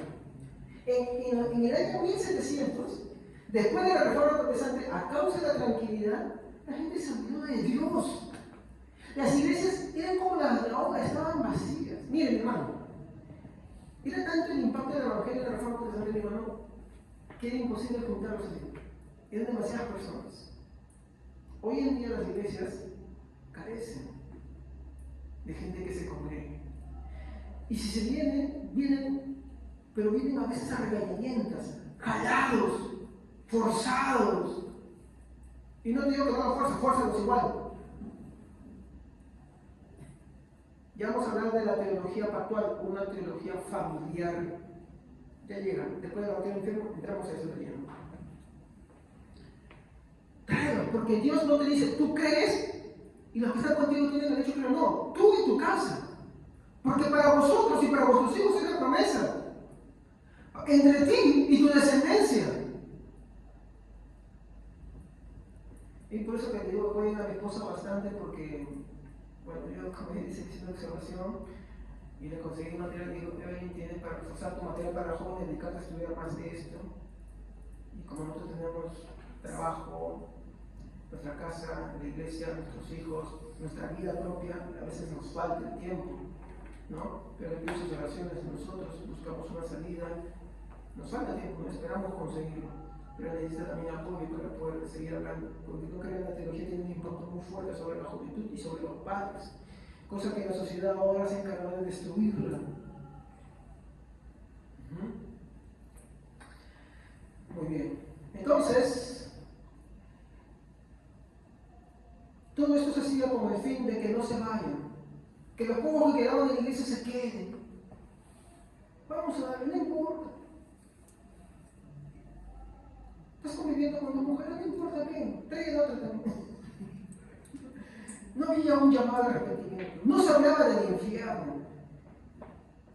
En el año 1700, después de la reforma protestante, a causa de la tranquilidad, la gente se olvidó de Dios. Las iglesias eran como las drogas, estaban vacías. Miren, hermano, era tanto el impacto del evangelio de la reforma protestante, hermano, que era imposible juntarlos así. Eran demasiadas personas. Hoy en día las iglesias carecen de gente que se congregue. Y si se vienen, pero vienen a veces a regañadientas, jalados, forzados. Y no te digo que no fuérzalos igual. Ya vamos a hablar de la teología pactual, una teología familiar. Ya llega, después de la batalla enfermo, entramos a eso de lleno. Tráelo, porque Dios no te dice, tú crees y los que están contigo tienen derecho a creer. No, tú y tu casa. Porque para vosotros y para vuestros hijos es la promesa. Entre ti y tu descendencia. Y por eso que te digo, apoyen a mi esposa bastante porque, bueno, yo como ella dice, hice una observación y le conseguí material, digo, alguien tiene para reforzar tu material para jóvenes, dedicarte a estudiar más de esto. Y como nosotros tenemos trabajo, nuestra casa, la iglesia, nuestros hijos, nuestra vida propia, a veces nos falta el tiempo, ¿no? Pero en sus oraciones nosotros buscamos una salida, nos falta tiempo, no esperamos conseguirlo. Pero necesita también apoyo para poder seguir hablando, porque no creo que la teología tiene un impacto muy fuerte sobre la juventud y sobre los padres, cosa que la sociedad ahora se encarga de destruirla. Muy bien, entonces, todo esto se hacía con el fin de que no se vayan, que los pocos que quedaban en la iglesia se queden. Vamos a darle, no importa. Estás conviviendo con tu mujer, no importa qué, trae otra también. No había un llamado al arrepentimiento, no se hablaba del infierno.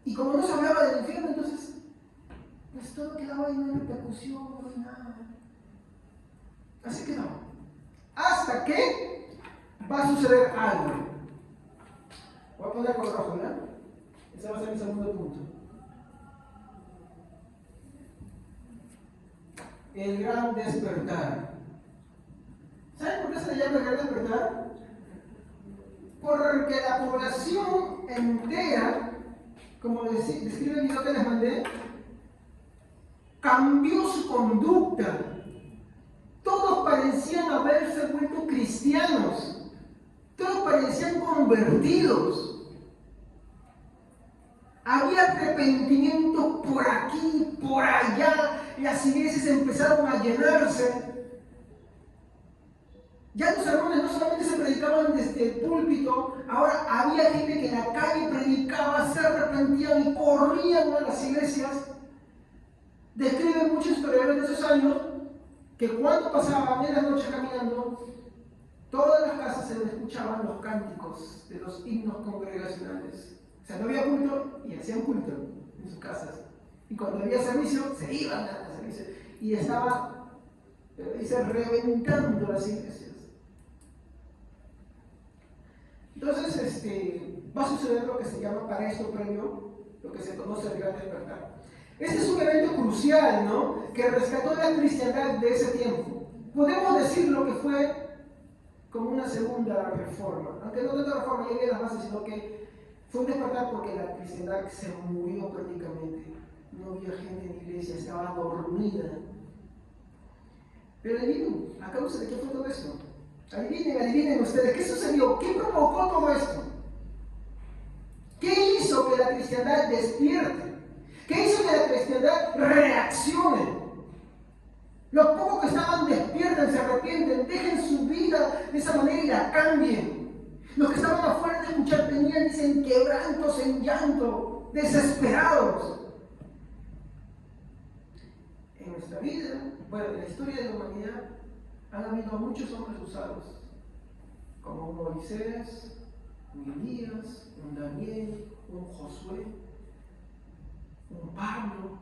Y como no se hablaba del infierno, entonces, pues todo quedaba ahí, no hay repercusión, no hay nada. Así quedaba. Hasta que va a suceder algo. Voy a poner con rojo, ¿ya? Ese va a ser mi segundo punto. El gran despertar. ¿Saben por qué se le llama el gran despertar? Porque la población entera, como describe el video que les mandé, cambió su conducta. Todos parecían haberse vuelto cristianos. Todos parecían convertidos. Había arrepentimiento por aquí, por allá. Las iglesias empezaron a llenarse. Ya los sermones no solamente se predicaban desde el púlpito, ahora había gente que en la calle predicaba, se arrepentían y corrían a las iglesias. Describen muchos historiadores de esos años que cuando pasaban en la noche caminando, todas las casas se les escuchaban los cánticos de los himnos congregacionales. O sea, no había culto y hacían culto en sus casas. Y cuando había servicio, se iban a servicio. Y estaba, dice, reventando las iglesias. Entonces, va a suceder lo que se llama para esto previo, lo que se conoce el gran despertar. Este es un evento crucial, ¿no? Que rescató la cristiandad de ese tiempo. Podemos decir lo que fue como una segunda reforma. Aunque no tanta reforma llegue a las bases, sino que fue un despertar porque la cristiandad se murió prácticamente. No había gente en la iglesia, estaba dormida. Pero adivinen, ¿a causa de qué fue todo esto? Adivinen ustedes, ¿qué sucedió? ¿Qué provocó todo esto? ¿Qué hizo que la cristiandad despierte? ¿Qué hizo que la cristiandad reaccione? Los pocos que estaban despiertan, se arrepienten, dejen su vida de esa manera y la cambien. Los que estaban afuera de escuchar tenían, dicen, quebrantos en llanto, desesperados. En nuestra vida, bueno, en la historia de la humanidad, han habido muchos hombres usados, como un Moisés, un Elías, un Daniel, un Josué, un Pablo,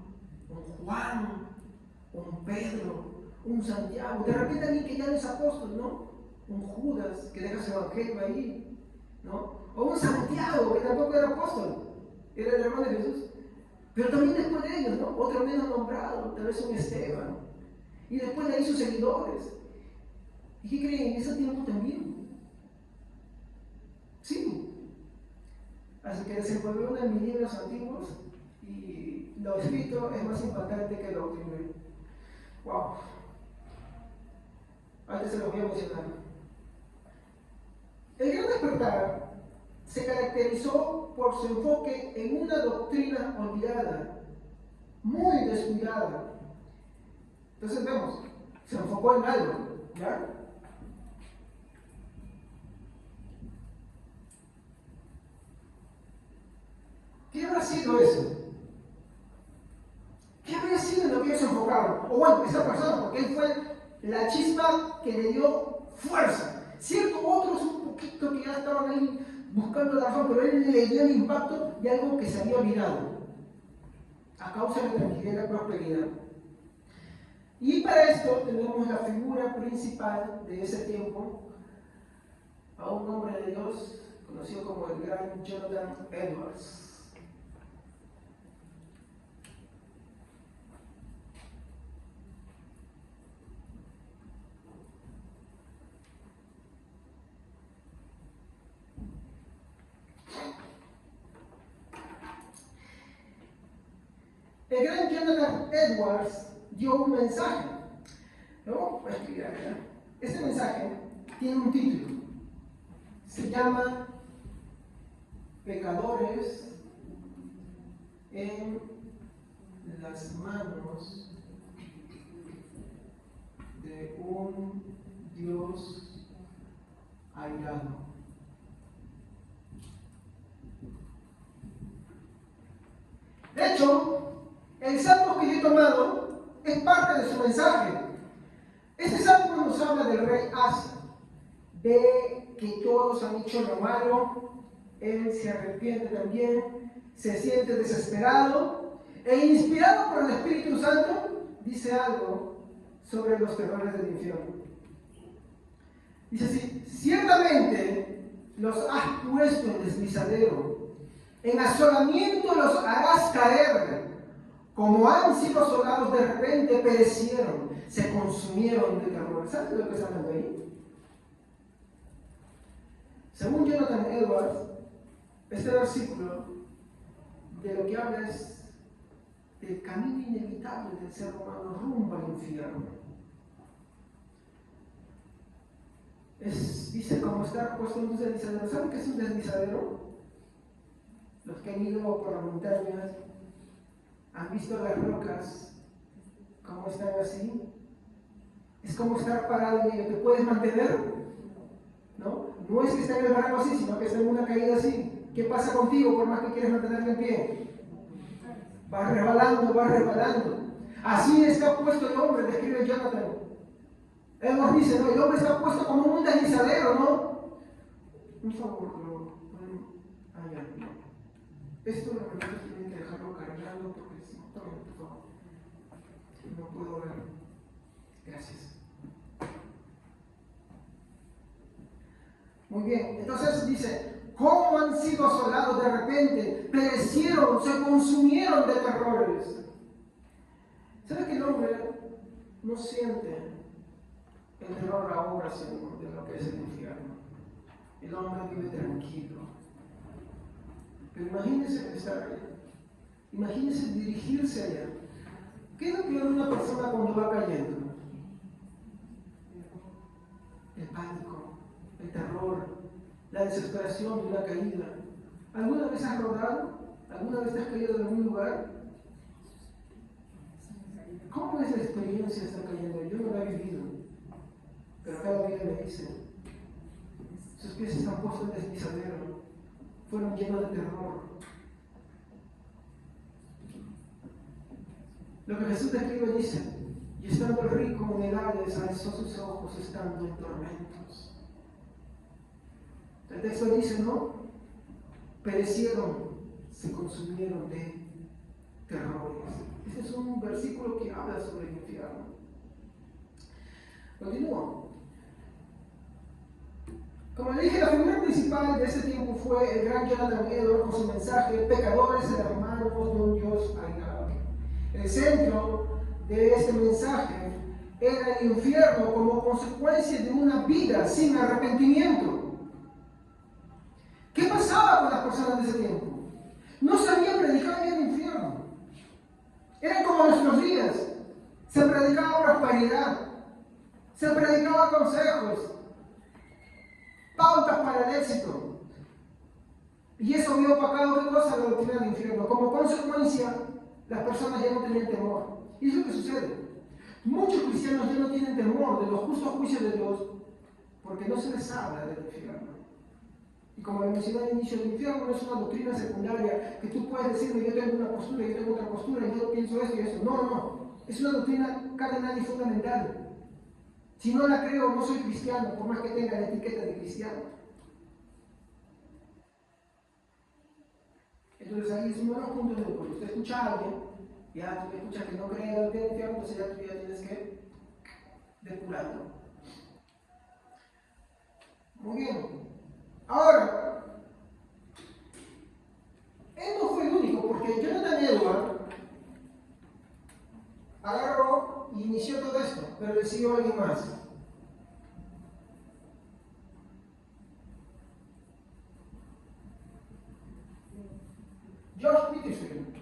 un Juan, un Pedro, un Santiago. De repente alguien que ya no es apóstol, ¿no? Un Judas que deja su evangelio ahí, ¿no? O un Santiago que tampoco era apóstol, era el hermano de Jesús. Pero también después de ellos, ¿no? Otro menos nombrado, tal vez un Esteban. Y después de ahí sus seguidores. ¿Y qué creen? En ese tiempo también. Sí. Así que desenvolvió uno de mis libros antiguos y lo escrito es más impactante que lo primero. Wow. Antes se los voy a mencionar. El Gran Despertar se caracterizó por su enfoque en una doctrina olvidada, muy descuidada. Entonces vemos, se enfocó en algo, ¿ya? ¿Qué habrá sido eso? ¿Qué habría sido en lo que ellos se enfocaron? O bueno, esa persona, porque él fue la chispa que le dio fuerza. Cierto, otros un poquito que ya estaban ahí buscando la razón, pero él le dio el impacto de algo que se había olvidado, a causa de la tranquilidad y la prosperidad. Y para esto tenemos la figura principal de ese tiempo, a un hombre de Dios conocido como el gran Jonathan Edwards. El gran Jonathan Edwards dio un mensaje. ¿No? Voy a escribir acá. Este mensaje tiene un título. Se llama Pecadores en las manos de un Dios airado. De hecho, el salmo que yo he tomado es parte de su mensaje. Este salmo nos habla del rey Asa, de que todos han hecho lo malo, él se arrepiente también, se siente desesperado, e inspirado por el Espíritu Santo, dice algo sobre los terrores del infierno. Dice así: ciertamente los has puesto en deslizadero, en asolamiento los harás caer. Como han sido asolados, de repente perecieron, se consumieron de terror. ¿Sabes de lo que está hablando ahí? Según Jonathan Edwards, este versículo de lo que habla es del camino inevitable del ser humano rumbo al infierno. Dice como estar puesto en un deslizadero. ¿Saben qué es un deslizadero? Los que han ido por las montañas han visto las rocas, cómo están así. Es como estar parado y te puedes mantener, ¿no? No es que esté en el barranco así, sino que está en una caída así. ¿Qué pasa contigo por más que quieres mantenerte en pie? Vas resbalando, vas resbalando. Así está puesto el hombre, describe Jonathan. Él nos dice, ¿no? El hombre está puesto como un deslizadero, ¿no? Un favor, ya, no. Esto la verdad es que tienen que dejarlo cargando porque si no, por favor. No puedo ver. Gracias. Muy bien, entonces dice, ¿cómo han sido asolados de repente? Perecieron, se consumieron de terrores. ¿Sabe que el hombre no siente el terror ahora de lo que es el infierno? El hombre vive tranquilo. Pero imagínese estar allá. Imagínese dirigirse allá. ¿Qué es lo que ve una persona cuando va cayendo? El pánico, el terror, la desesperación de una caída. ¿Alguna vez has rodado? ¿Alguna vez te has caído en algún lugar? ¿Cómo es la experiencia de estar cayendo? Yo no la he vivido, pero cada día me dice, sus pies están puestos en deslizadero, fueron llenos de terror. Lo que Jesús describe dice, y estando el rico en el Hades, alzó sus ojos estando en tormentos. El texto dice, ¿no? Perecieron, se consumieron de terrores. Este es un versículo que habla sobre el infierno. Continúo. Como le dije, la figura principal de ese tiempo fue el gran Jonathan Edwards con su mensaje, pecadores en las manos de un Dios airado. El centro de este mensaje era el infierno como consecuencia de una vida sin arrepentimiento. ¿Qué pasaba con las personas de ese tiempo? No sabían predicar bien el infierno. Eran como nuestros días. Se predicaba prosperidad. Se predicaba consejos, pautas para el éxito. Y eso vio opacado ¿qué cosa? La doctrina del infierno. Como consecuencia, las personas ya no tenían temor. Y eso es lo que sucede. Muchos cristianos ya no tienen temor de los justos juicios de Dios porque no se les habla del infierno. Y como le mencioné al inicio, el infierno no es una doctrina secundaria que tú puedes decirme yo tengo una postura, yo tengo otra postura, y yo pienso esto y eso. No, no. Es una doctrina cardenal y fundamental. Si no la creo, no soy cristiano, por más que tenga la etiqueta de cristiano. Entonces ahí es uno de los puntos de cuando usted escucha a alguien, ya tú escuchas que no cree en el infierno, entonces ya tú ya tienes que depurarlo. Muy bien. Ahora, él no fue el único, porque Jonathan Edwards agarró y inició todo esto, pero le siguió alguien más. George Whitefield.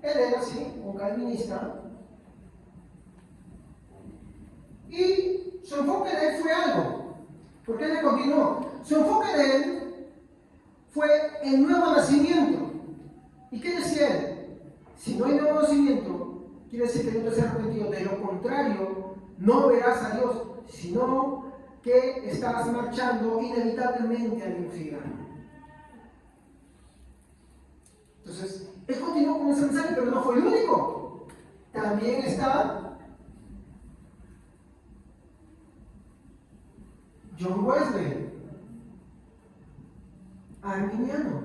Él era así, un calvinista, y su enfoque de él fue algo, porque él le continuó. Su enfoque de él fue el nuevo nacimiento. ¿Y qué decía él? Si no hay nuevo nacimiento, quiere decir que no te has arrepentido. De lo contrario, no verás a Dios, sino que estás marchando inevitablemente al infierno. Entonces, él continuó con ese mensaje, pero no fue el único. También está John Wesley, arminiano.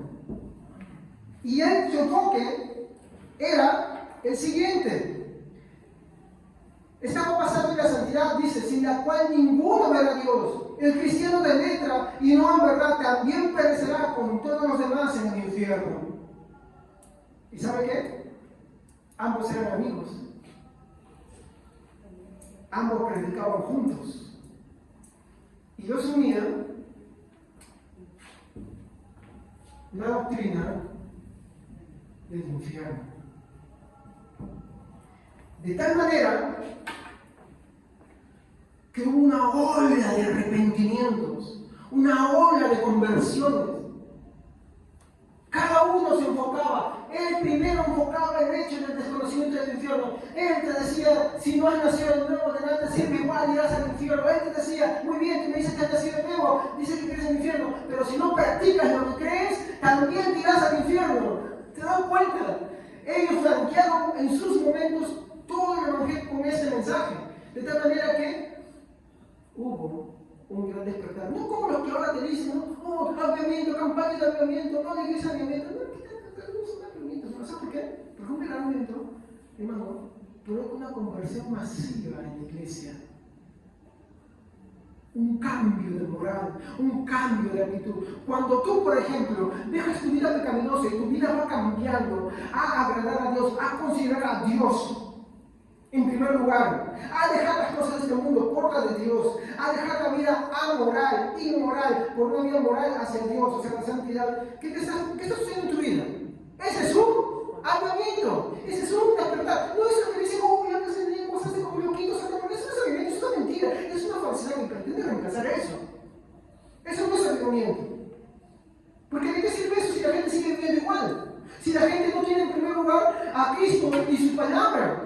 Y él, su enfoque era el siguiente. Estamos pasando en la santidad, dice, sin la cual ninguno verá a Dios. El cristiano de letra y no en verdad también perecerá con todos los demás en el infierno. ¿Y sabe qué? Ambos eran amigos. Ambos predicaban juntos. Y los unía la doctrina del infierno. De tal manera que hubo una ola de arrepentimientos, una ola de conversiones. Cada uno se enfocaba. Él primero enfocaba el hecho del desconocimiento del infierno. Él te decía, si no has nacido de nuevo, de nada te sirve, igual irás al infierno. Él te decía, muy bien, tú me dices que has nacido de nuevo, dices que crees en el infierno, pero si no practicas lo que crees, también irás al infierno. ¿Te das cuenta? Ellos flanquearon en sus momentos todo el evangelio con ese mensaje. De tal manera que hubo un gran despertar. No como los que ahora te dicen, ¿no? Oh, avivamiento, campaña de avivamiento, no le digas avivamiento. No, no son avivamientos. ¿No sabes por qué? Porque un gran avivamiento, hermano, provoca una conversión masiva en la iglesia. Un cambio de moral, un cambio de actitud. Cuando tú, por ejemplo, dejas tu vida pecaminosa y tu vida va cambiando a agradar a Dios, a considerar a Dios en primer lugar, a dejar las cosas de este mundo por la de Dios, a dejar la vida amoral, inmoral, por una vida moral hacia Dios, hacia la santidad. ¿Qué está sucediendo en tu vida? Ese es un avivamiento, ese es un despertar. No es lo que dicen, oh, ya no se entienden cosas de como loquitos, eso no es avivamiento, eso es una mentira, es una falsedad que pretende reemplazar eso. Eso no es avivamiento. Porque ¿de qué sirve eso si la gente sigue viviendo igual? Si la gente no tiene en primer lugar a Cristo y su palabra.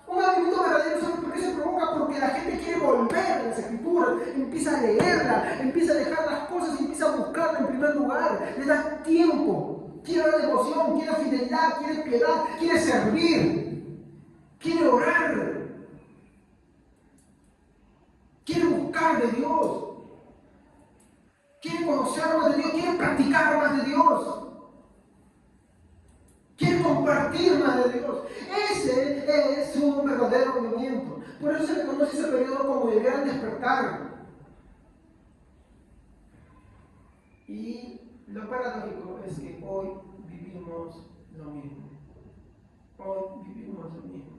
Un avivamiento verdadero, ¿sabes por qué se provoca? Porque la gente quiere volver a las escrituras, empieza a leerla, empieza a dejar las cosas y empieza a buscarla en primer lugar, le da tiempo, quiere la devoción, quiere fidelidad, quiere piedad, quiere servir, quiere orar, quiere buscar de Dios, quiere conocer más de Dios, quiere practicar más de Dios. Quiere compartir más de Dios. Ese es un verdadero movimiento. Por eso se le conoce ese periodo como el gran despertar. Y lo paradójico es que hoy vivimos lo mismo. Hoy vivimos lo mismo.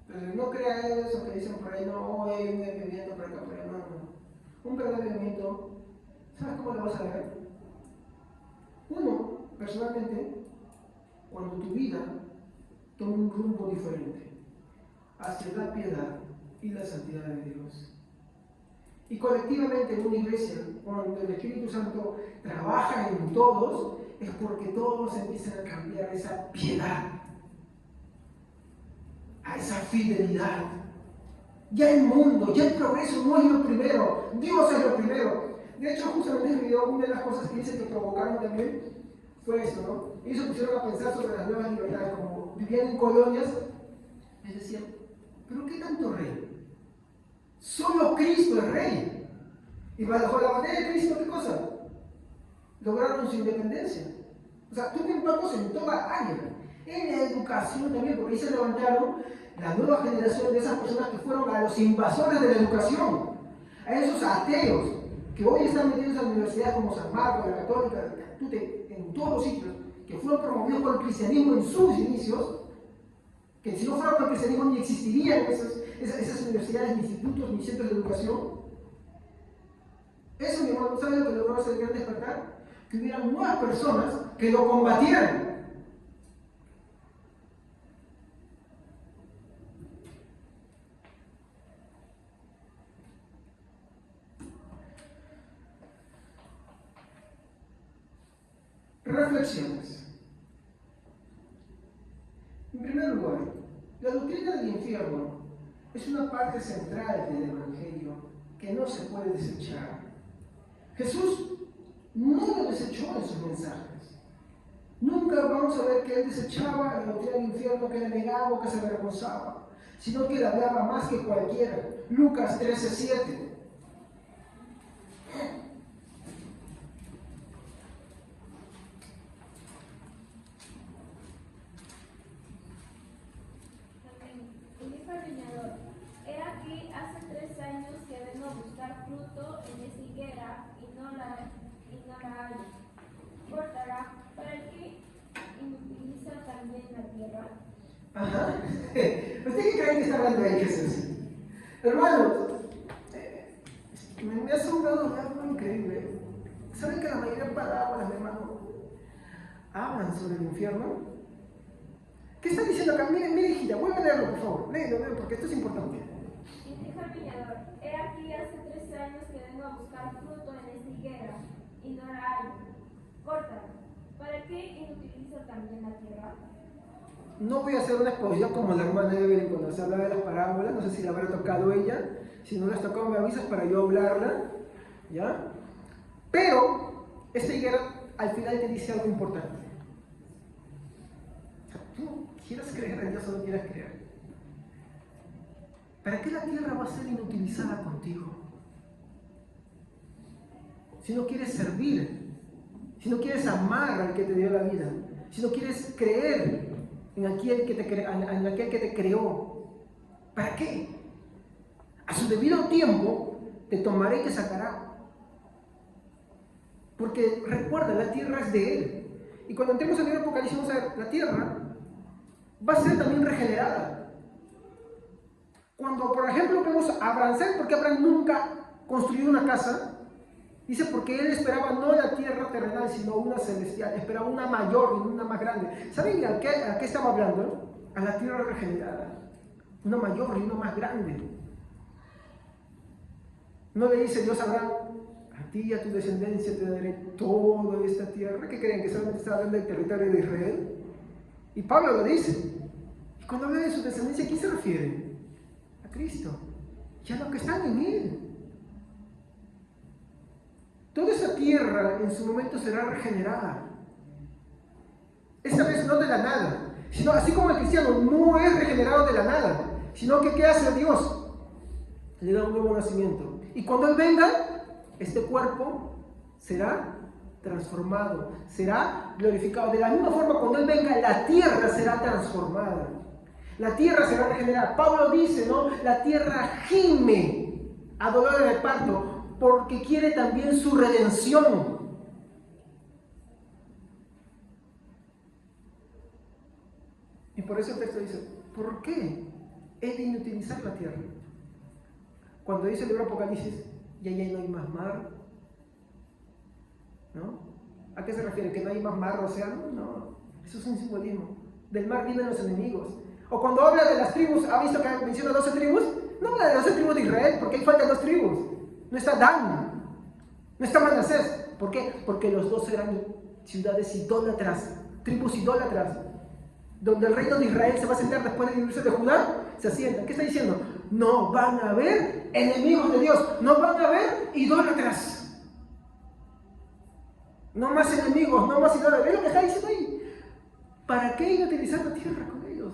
Entonces no crea eso que dicen por ahí, no, hoy hay un avivamiento por acá, por allá, no. Un verdadero avivamiento, ¿sabes cómo lo vas a ver? Uno, personalmente, cuando tu vida toma un rumbo diferente hacia la piedad y la santidad de Dios. Y colectivamente en una iglesia, cuando el Espíritu Santo trabaja en todos, es porque todos empiezan a cambiar esa piedad, a esa fidelidad. Ya el mundo, ya el progreso no es lo primero, Dios es lo primero. De hecho, justamente en el video, una de las cosas que dice que provocaron también fue esto, ¿no? Ellos se pusieron a pensar sobre las nuevas libertades, como vivían en colonias, les decían, ¿pero qué tanto rey? Solo Cristo es rey. Y bajo la bandera de Cristo, ¿qué cosa? Lograron su independencia. O sea, tuvo impactos en toda área. En la educación también, porque ahí se levantaron la nueva generación de esas personas que fueron a los invasores de la educación, a esos ateos que hoy están metidos en las universidades como San Marcos, la Católica, la Catute, en todos los sitios, que fueron promovidos por el cristianismo en sus inicios, que si no fuera por el cristianismo ni existirían esas universidades, ni institutos, ni centros de educación. Eso, mi hermano, ¿sabe lo que logró hacer el gran despertar? Que hubieran nuevas personas que lo combatieran. Reflexiones. En primer lugar, la doctrina del infierno es una parte central del Evangelio que no se puede desechar. Jesús no lo desechó en sus mensajes. Nunca vamos a ver que él desechaba la doctrina del infierno, que le negaba o que se avergonzaba, sino que le hablaba más que cualquiera. Lucas 13:7. Fruto en esa higuera y no la hay. Cortará para que inutiliza también la tierra. Ajá. ¿Usted qué cree que está hablando ahí, Jesús? Hermanos, me ha asombrado algo increíble. ¿Saben que la mayoría de parábolas, mi hermano, hablan sobre el infierno? ¿Qué está diciendo acá? Mire, hijita, vuelve a leerlo, por favor. Léelo, porque esto es importante. Y dijo el viñador: he aquí hace 13 años que vengo a buscar fruto en esta higuera, y no la hay. Córtala. ¿Para qué inutiliza también la tierra? No voy a hacer una exposición como la hermana Evelyn cuando se habla de las parábolas, no sé si la habrá tocado ella. Si no la has tocado, me avisas para yo hablarla, ¿ya? Pero esta higuera al final te dice algo importante. O sea, tú quieras creer en Dios o no quieras creer. ¿Para qué la tierra va a ser inutilizada contigo? Si no quieres servir, si no quieres amar al que te dio la vida, si no quieres creer en aquel que te creó, ¿para qué? A su debido tiempo te tomaré y te sacará. Porque recuerda, la tierra es de Él. Y cuando entremos en el Apocalipsis, vamos a ver, la tierra va a ser también regenerada. Cuando, por ejemplo, vemos a Abraham, ¿saben por qué Abraham nunca construyó una casa? Dice porque él esperaba no la tierra terrenal, sino una celestial. Esperaba una mayor y una más grande. ¿Saben a qué estaba hablando? A la tierra regenerada. Una mayor y una más grande. No le dice Dios a Abraham: a ti y a tu descendencia te daré toda esta tierra. ¿Qué creen? ¿Que solamente está hablando del territorio de Israel? Y Pablo lo dice. Y cuando habla de su descendencia, ¿a quién se refiere? A Cristo. Y a los que están en Él. Toda esa tierra en su momento será regenerada. Esta vez no de la nada, sino así como el cristiano no es regenerado de la nada, sino que ¿qué hace Dios? Le da un nuevo nacimiento. Y cuando Él venga, este cuerpo será transformado, será glorificado. De la misma forma, cuando Él venga, la tierra será transformada. La tierra será regenerada. Pablo dice, ¿no? La tierra gime a dolor en el parto, porque quiere también su redención. Y por eso el texto dice, ¿por qué he de inutilizar la tierra? Cuando dice el libro Apocalipsis, y allá no hay más mar, ¿no? ¿A qué se refiere? ¿Que no hay más mar, océano? No, eso es un simbolismo. Del mar vienen los enemigos. O cuando habla de las tribus, ¿ha visto que menciona 12 tribus? No habla de 12 tribus de Israel, porque ahí faltan 2 tribus. No está Dan, no está Manasés. ¿Por qué? Porque los 2 eran ciudades idólatras, tribus idólatras, donde el reino de Israel se va a sentar después de dividirse de Judá, se asienta. ¿Qué está diciendo? No van a haber enemigos de Dios, no van a haber idólatras. No más enemigos, no más idólatras. ¿Ves lo que está diciendo ahí? ¿Para qué ir a utilizar la tierra con ellos?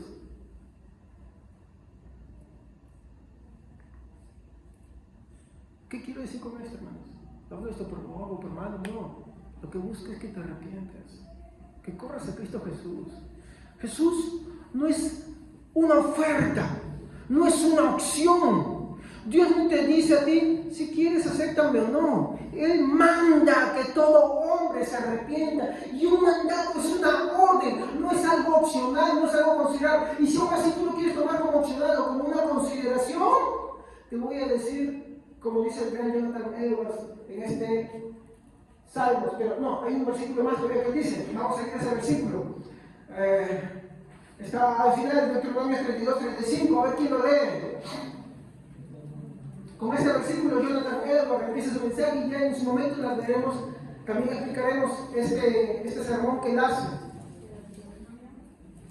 ¿Qué quiero decir con esto, hermanos? No hablo esto por bobo, por malo, no. Lo que busco es que te arrepientas, que corras a Cristo Jesús. Jesús no es una oferta, no es una opción. Dios no te dice a ti, si quieres acéptame o no. Él manda que todo hombre se arrepienta. Y un mandato es una orden, no es algo opcional, no es algo considerado. Y si aún así tú lo quieres tomar como opcional o como una consideración, te voy a decir, como dice el gran Jonathan Edwards en este Salmos, pero no, hay un versículo más todavía que dice, vamos a ir a ese versículo. Está al final de Deuteronomio 32-35, a ver quién lo lee. Con este versículo Jonathan Edwards empieza su mensaje y ya en su momento la veremos, también explicaremos este sermón que nace.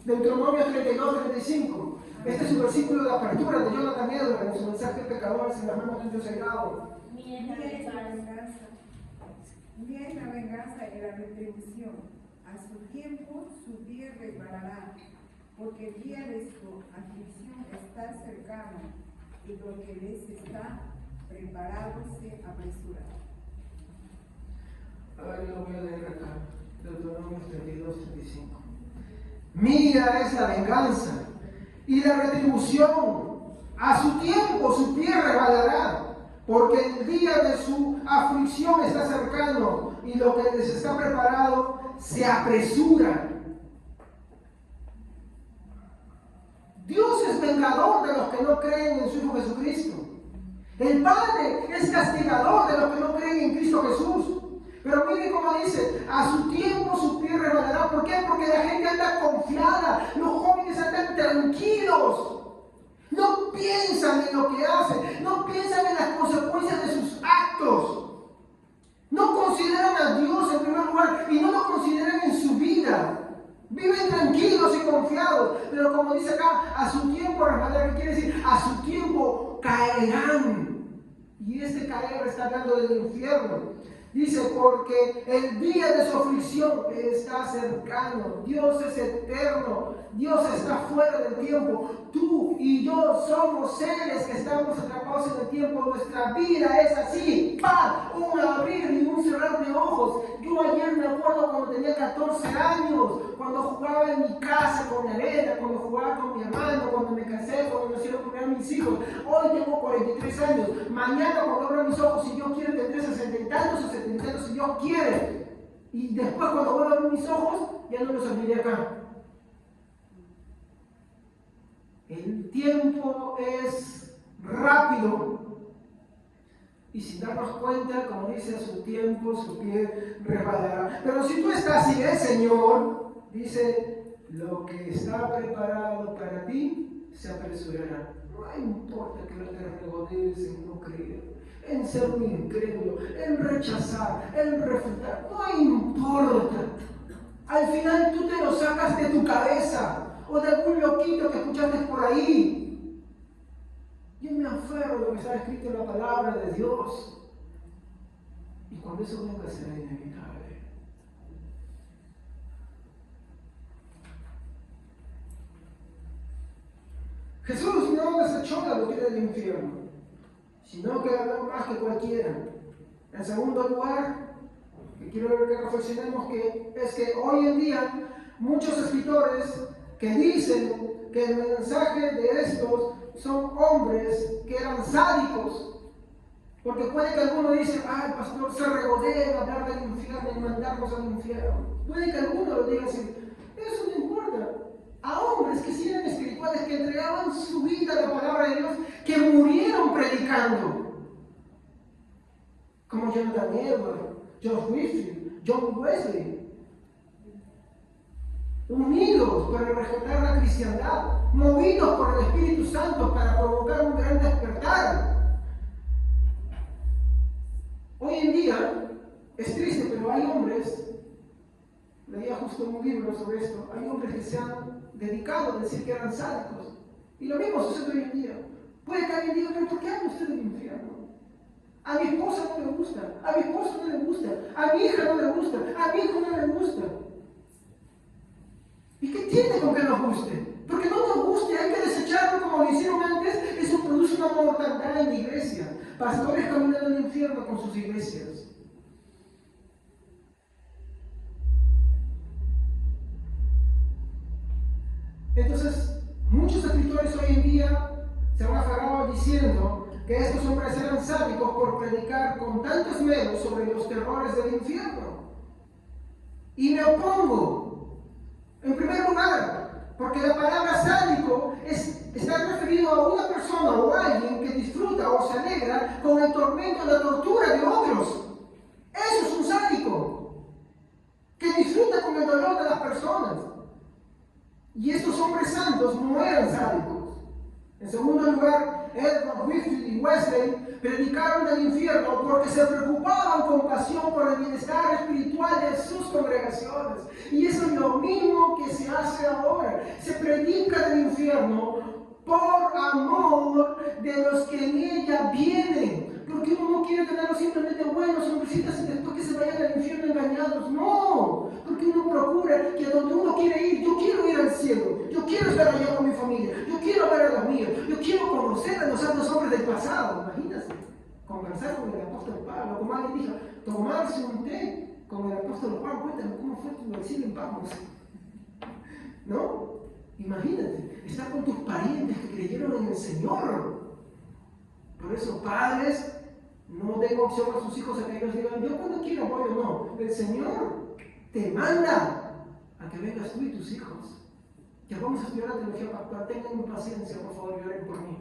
Deuteronomio 32-35. Este es su versículo de apertura de Jonathan Edwards en su mensaje pecadores en las manos de Dios sagrado. Mía es la venganza y la retribución. A su tiempo su día reparará, porque el día de su aflicción está cercano y lo que les está preparado se apresura. A ver, yo lo voy a leer acá. Deuteronomio 32-35. Mía es la venganza y la retribución. A su tiempo su pie resbalará, porque el día de su aflicción está cercano y lo que les está preparado se apresura. Dios es vengador de los que no creen en su Hijo Jesucristo. El Padre es castigador de los que no creen en Cristo Jesús. Pero mire cómo dice, a su tiempo su pie resbalará. ¿Por qué? Porque la gente anda confiada, los jóvenes andan tranquilos. No piensan en lo que hacen, no piensan en las consecuencias de sus actos. No consideran a Dios en primer lugar y no lo consideran en su vida. Viven tranquilos y confiados, pero como dice acá, a su tiempo resbalarán. ¿Qué quiere decir? A su tiempo caerán. Y este caer está hablando del infierno. Dice, porque el día de su aflicción está cercano. Dios es eterno. Dios está fuera del tiempo. Tú y yo somos seres que estamos atrapados en el tiempo. Nuestra vida es así. ¡Pam! Un abrir y un cerrar de ojos. Yo ayer me acuerdo cuando tenía 14 años. Cuando jugaba en mi casa con mi arena. Cuando jugaba con mi hermano. Cuando me casé. Cuando nacieron primero mis hijos. Hoy tengo 43 años. Mañana cuando abra mis ojos, si yo quiero, tendré 60 y tantos o 70 si Dios quiere. Y después cuando vuelva a abrir mis ojos, ya no los abriré acá. El tiempo es rápido. Y sin darnos cuenta, como dice, a su tiempo, su pie resbalará. Pero si tú estás y ves, Señor, dice, lo que está preparado para ti se apresurará. No importa que no te regodees en no creer, en ser un incrédulo, en rechazar, en refutar, no importa. Al final tú te lo sacas de tu cabeza o de algún loquito que escuchaste por ahí. Yo me aferro a lo que está escrito en la palabra de Dios. Y cuando eso venga será inevitable. Jesús no desechó la doctrina del infierno, sino que habló más que cualquiera. En segundo lugar, que quiero que reflexionemos es que hoy en día muchos escritores que dicen que el mensaje de estos son hombres que eran sádicos, porque puede que alguno dice, el pastor se regodea en hablar del infierno y mandarnos al infierno. Puede que alguno lo diga así. Eso no importa. A hombres que sí eran espirituales, que entregaban su vida a la palabra de Dios, que murieron predicando. Como Jonathan Edwards, George Whitefield, John Wesley. Unidos para rescatar la cristiandad, movidos por el Espíritu Santo para provocar un gran despertar. Hoy en día, es triste, pero hay hombres, leía justo un libro sobre esto, hay hombres que se han dedicado a decir que eran sádicos. Y lo mismo sucede hoy en día. Puede que alguien diga, pero ¿por qué habla usted del infierno? A mi esposa no le gusta, a mi esposo no le gusta, a mi hija no le gusta, a mi hijo no le gusta. ¿Y qué tiene con que nos guste? Porque no nos guste, hay que desecharlo como lo hicieron antes. Eso produce una mortandad en la iglesia. Pastores caminando en el infierno con sus iglesias. Entonces, muchos escritores hoy en día se han aferrado diciendo que estos hombres eran sádicos por predicar con tanto esmero sobre los terrores del infierno. Y me opongo. En primer lugar, porque la palabra sádico está referido a una persona o a alguien que disfruta o se alegra con el tormento o la tortura de otros. Eso es un sádico, que disfruta con el dolor de las personas. Y estos hombres santos no eran sádicos. En segundo lugar, Edward Whitfield y Wesley predicaron del infierno porque se preocupaban con pasión por el bienestar espiritual de sus congregaciones. Y eso es lo mismo que se hace ahora. Se predica del infierno por amor de los que en ella vienen. Porque uno no quiere tenerlos simplemente buenos, hombrecitas, y después que se vayan al infierno engañados. No, porque uno procura que a donde uno quiere ir, yo quiero ir al cielo, yo quiero estar allá con mi familia, yo quiero ver a los míos, yo quiero conocer a los santos hombres del pasado. Imagínense, conversar con el apóstol Pablo, como alguien dijo, tomarse un té con el apóstol Juan. Cuéntame cómo fue tu vecino en Patmos. ¿No? Imagínate, estar con tus parientes que creyeron en el Señor. Por eso, padres, no den opción a sus hijos a que ellos digan, yo cuando quiero voy o no. El Señor te manda a que vengas tú y tus hijos. Ya vamos a estudiar la teología pactual. Tengan paciencia, por favor, y oren por mí.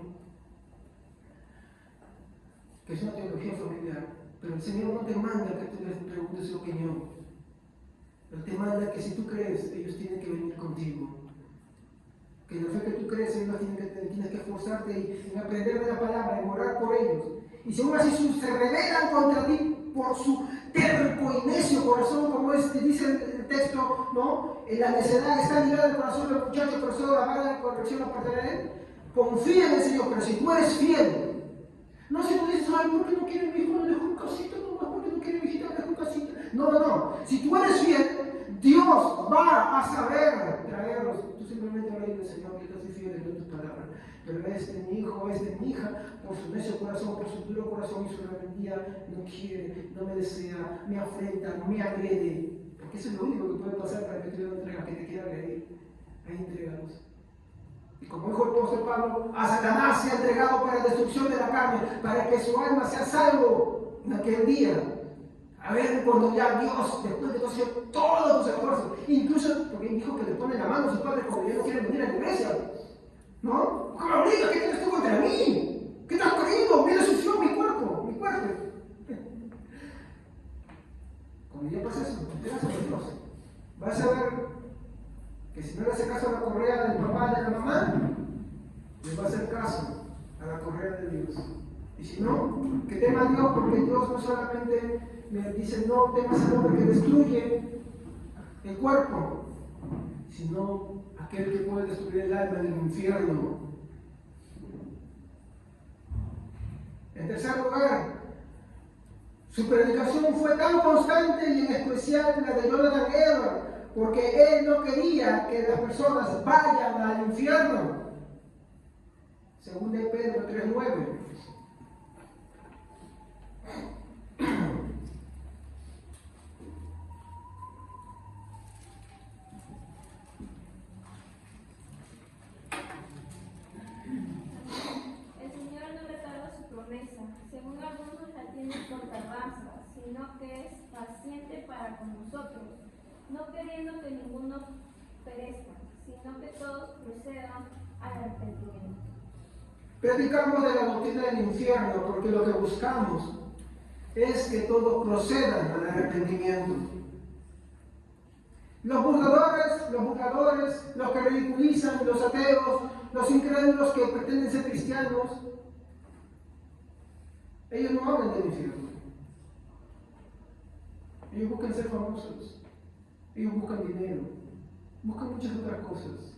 Que es una teología familiar. Pero el Señor no te manda que tú les preguntes su opinión. Él te manda que si tú crees, ellos tienen que venir contigo. Que la fe que tú crees, ellos tienes que esforzarte en aprender de la palabra, en orar por ellos. Y si aún así se rebelan contra ti por su terco y necio corazón, como dice el texto, ¿no? La necedad está ligada al corazón del muchacho, pero solo la vara de corrección la apartará de él. Confía en el Señor, pero si tú eres fiel, no si tú dices, ay, ¿por qué no quiere mi hijo? Le dejo un casito nomás, ¿por qué no quiere mi hijita? Le dejo un casito. No. Si tú eres fiel, Dios va a saber traerlos. Tú simplemente le dices, Señor, que yo soy fiel en tus palabras. Pero mi hijo, mi hija, por su necio corazón, por su duro corazón y su rebeldía, no quiere, no me desea, me afrenta, me agrede. Porque eso es lo único que puede pasar para que tú le entregas, que te quiera agredir. Ahí entrégalos. Y como dijo el apóstol Pablo, a Satanás se ha entregado para la destrucción de la carne, para que su alma sea salvo en aquel día. A ver, cuando ya Dios, después de todos tus esfuerzos, incluso porque dijo que le ponen la mano a sus padres cuando ya no quieren venir a la iglesia. ¿No? ¿Cómo me obligas? ¿Qué tienes tú contra mí? ¿Qué te has creído? Mira sucio mi cuerpo. Cuando ya pasa eso, te vas a Dios. Vas a ver que si no le hace caso a la correa del papá y de la mamá, le va a hacer caso a la correa de Dios. Y si no, que tema a Dios, porque Dios no solamente me dice no temas al hombre que destruye el cuerpo, sino aquel que puede destruir el alma en el infierno. En tercer lugar, su predicación fue tan constante y en especial la de Jonathan Edwards, porque él no quería que las personas vayan al infierno. Según de Pedro 3:9. Según algunos la tiene por tardanza, sino que es paciente para con nosotros, no queriendo que ninguno perezca, sino que todos procedan al arrepentimiento. Predicamos de la doctrina del infierno porque lo que buscamos es que todos procedan al arrepentimiento. Los burladores, los que ridiculizan, los ateos, los incrédulos que pretenden ser cristianos, ellos no hablan del infierno. Ellos buscan ser famosos, ellos buscan dinero, buscan muchas otras cosas,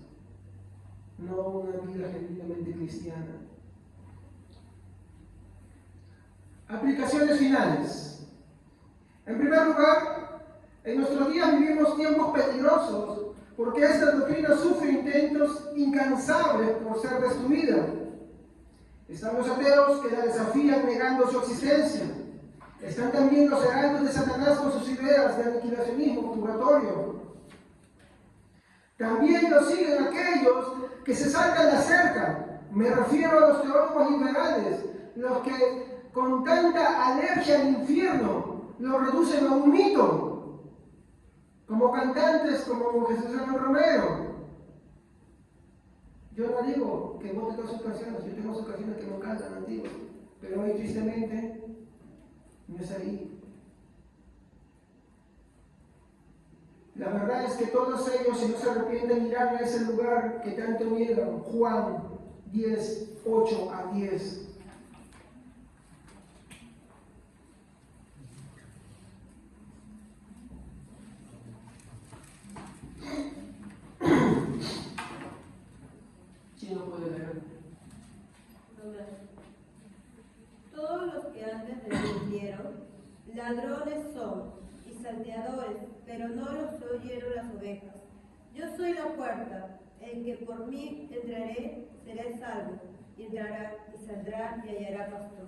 no una vida genuinamente cristiana. Aplicaciones finales. En primer lugar, en nuestros días vivimos tiempos peligrosos porque esta doctrina sufre intentos incansables por ser destruida. Están los ateos que la desafían negando su existencia. Están también los heraldos de Satanás con sus ideas de aniquilacionismo purgatorio. También lo siguen aquellos que se saltan la cerca. Me refiero a los teólogos liberales, los que con tanta alergia al infierno lo reducen a un mito, como cantantes como Jesús Manuel Romero. Yo no digo que vote todas sus canciones, yo tengo sus canciones que no cantan antiguas, pero hoy tristemente no es ahí. La verdad es que todos ellos, si no se arrepienten, irán a ese lugar que tanto niegan. Juan 10, 8 a 10. ¿Quién lo puede leer? Todos los que antes me mintieron, ladrones son y salteadores, pero no los oyeron las ovejas. Yo soy la puerta, el que por mí entraré será salvo, y entrará y saldrá y hallará pastor.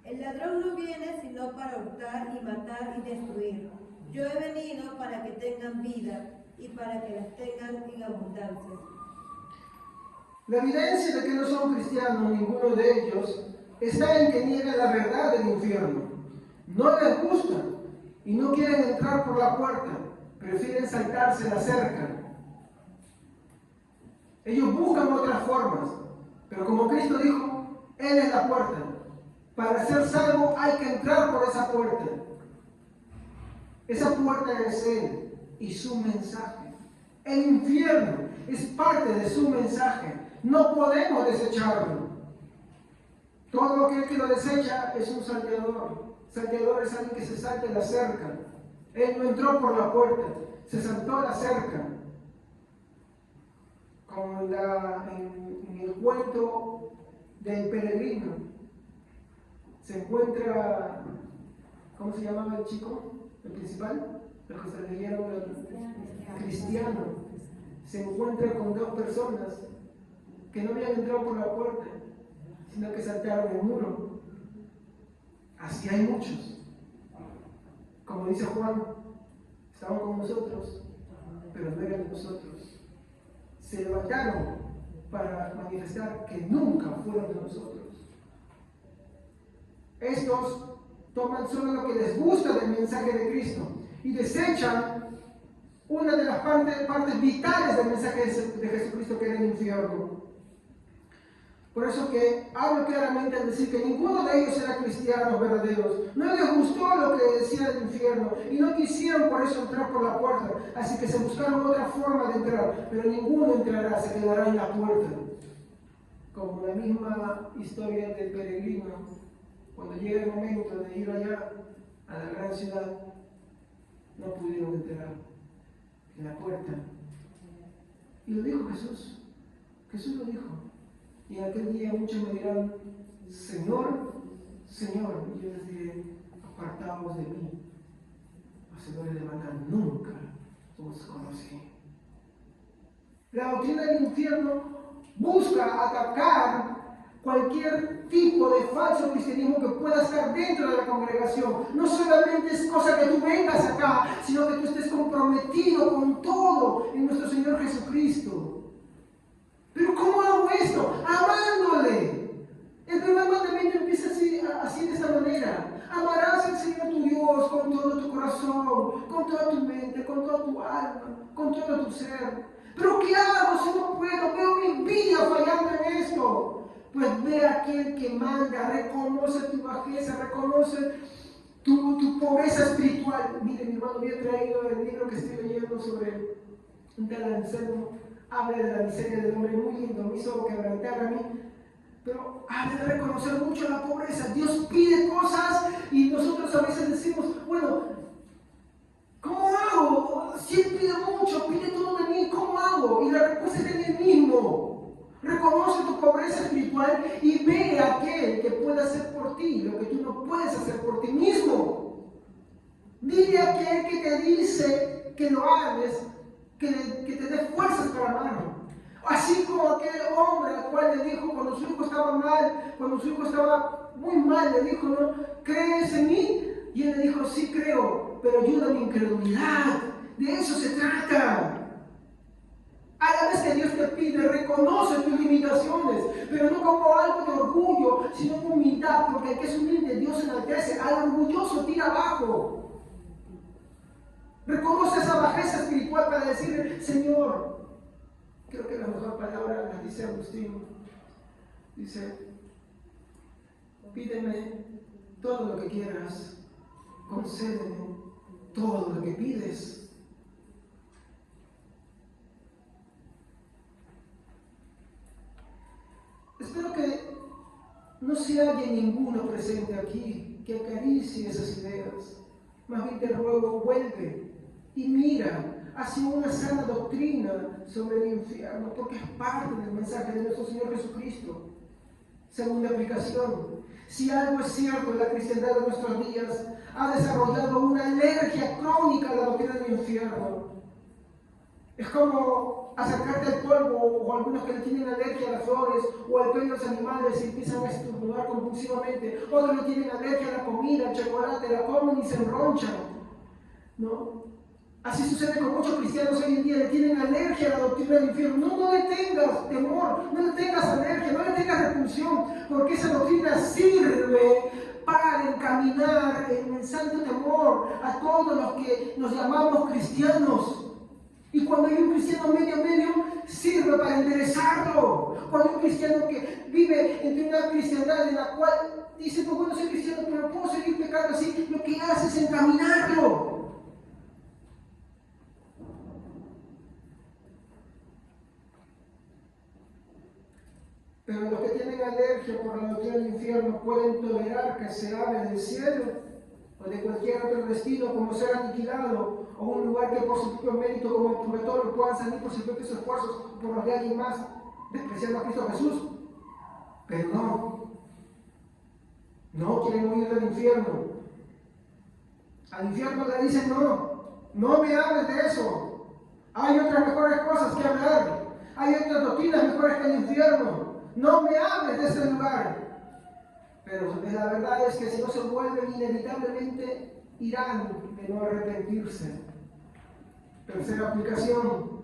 El ladrón no viene sino para hurtar y matar y destruir. Yo he venido para que tengan vida y para que las tengan en abundancia. La evidencia de que no son cristianos, ninguno de ellos, está en que niegan la verdad del infierno. No les gusta y no quieren entrar por la puerta, prefieren saltarse la cerca. Ellos buscan otras formas, pero como Cristo dijo, Él es la puerta. Para ser salvo hay que entrar por esa puerta. Esa puerta es Él y su mensaje. El infierno es parte de su mensaje. No podemos desecharlo. Todo aquel que lo desecha es un salteador. Salteador es alguien que se salte la cerca. Él no entró por la puerta, se saltó la cerca. Como en el cuento del peregrino, se encuentra, ¿cómo se llamaba el chico? ¿El principal? El que se leyeron, el cristiano. Se encuentra con dos personas que no habían entrado por la puerta, sino que saltaron el muro. Así hay muchos. Como dice Juan, estaban con nosotros, pero no eran de nosotros. Se levantaron para manifestar que nunca fueron de nosotros. Estos toman solo lo que les gusta del mensaje de Cristo y desechan una de las partes vitales del mensaje de Jesucristo, que era el infierno. Por eso que hablo claramente al decir que ninguno de ellos era cristianos verdaderos. No les gustó lo que decía del infierno y no quisieron por eso entrar por la puerta. Así que se buscaron otra forma de entrar, pero ninguno entrará, se quedará en la puerta. Como la misma historia del peregrino, cuando llega el momento de ir allá a la gran ciudad, no pudieron entrar en la puerta. Y lo dijo Jesús. Jesús lo dijo. Y en aquel día muchos me dirán, Señor, Señor. Y yo les diré, apartaos de mí, hacedores de maldad, nunca os conocí. La doctrina del infierno busca atacar cualquier tipo de falso cristianismo que pueda estar dentro de la congregación. No solamente es cosa que tú vengas acá, sino que tú estés comprometido con todo en nuestro Señor Jesucristo. Pero ¿cómo hago esto? Amándole. El primer mandamiento empieza así de esta manera. Amarás al Señor tu Dios con todo tu corazón, con toda tu mente, con toda tu alma, con todo tu ser. ¿Pero qué hago si no puedo? Veo mi envidia fallando en esto. Pues ve a aquel que manda, reconoce tu bajeza, reconoce tu pobreza espiritual. Mire, mi hermano, había traído el libro que estoy leyendo sobre un tal Anselmo. Habla de la miseria del hombre, muy lindo, me hizo quebrantar a mí. Pero habla de reconocer mucho la pobreza. Dios pide cosas y nosotros a veces decimos, bueno, ¿cómo hago? Si Él pide mucho, pide todo de mí, ¿cómo hago? Y la respuesta es en Él mismo. Reconoce tu pobreza espiritual y ve a aquel que pueda hacer por ti lo que tú no puedes hacer por ti mismo. Dile a aquel que te dice que lo hagas, que te dé fuerzas para amarlo. Así como aquel hombre al cual le dijo cuando su hijo estaba mal, cuando su hijo estaba muy mal, le dijo, ¿no? ¿Crees en mí? Y él le dijo, sí creo, pero ayuda a mi incredulidad. De eso se trata. A la vez que Dios te pide, reconoce tus limitaciones, pero no como algo de orgullo, sino con humildad, porque el que es humilde, Dios enaltece, al orgulloso tira abajo. Reconoce esa bajeza espiritual para decirle, Señor, creo que la mejor palabra la dice Agustín, dice, pídeme todo lo que quieras, concédeme todo lo que pides. Espero que no se haya ninguno presente aquí que acaricie esas ideas. Más bien te ruego, vuelve y mira hacia una sana doctrina sobre el infierno, porque es parte del mensaje de nuestro Señor Jesucristo. Segunda aplicación: si algo es cierto en la cristiandad de nuestros días, ha desarrollado una alergia crónica a la doctrina del infierno. Es como acercarte al polvo, o algunos que le tienen alergia a las flores o al pelo de los animales y empiezan a estornudar compulsivamente. Otros le tienen alergia a la comida, al chocolate, la comen y se enronchan, ¿no? Así sucede con muchos cristianos hoy en día, le tienen alergia a la doctrina del infierno. No le tengas temor, no le tengas alergia, no le tengas repulsión, porque esa doctrina sirve para encaminar en el santo temor a todos los que nos llamamos cristianos. Y cuando hay un cristiano medio, sirve para enderezarlo. Cuando hay un cristiano que vive entre una cristiandad en la cual dice, pues bueno, soy cristiano, pero puedo seguir pecando así, lo que hace es encaminarlo. Pero los que tienen alergia por la doctrina del infierno pueden tolerar que se hable del cielo o de cualquier otro destino como ser aniquilado, o un lugar que por su propio mérito como el purgatorio puedan salir por sus propios esfuerzos por los de alguien más, despreciando a Cristo Jesús. Pero no quieren huir del infierno. Al infierno le dicen no me hables de eso. Hay otras mejores cosas que hablar. Hay otras doctrinas mejores que el infierno. No me hables de ese lugar. Pero la verdad es que si no se vuelven, inevitablemente irán de no arrepentirse. Tercera aplicación.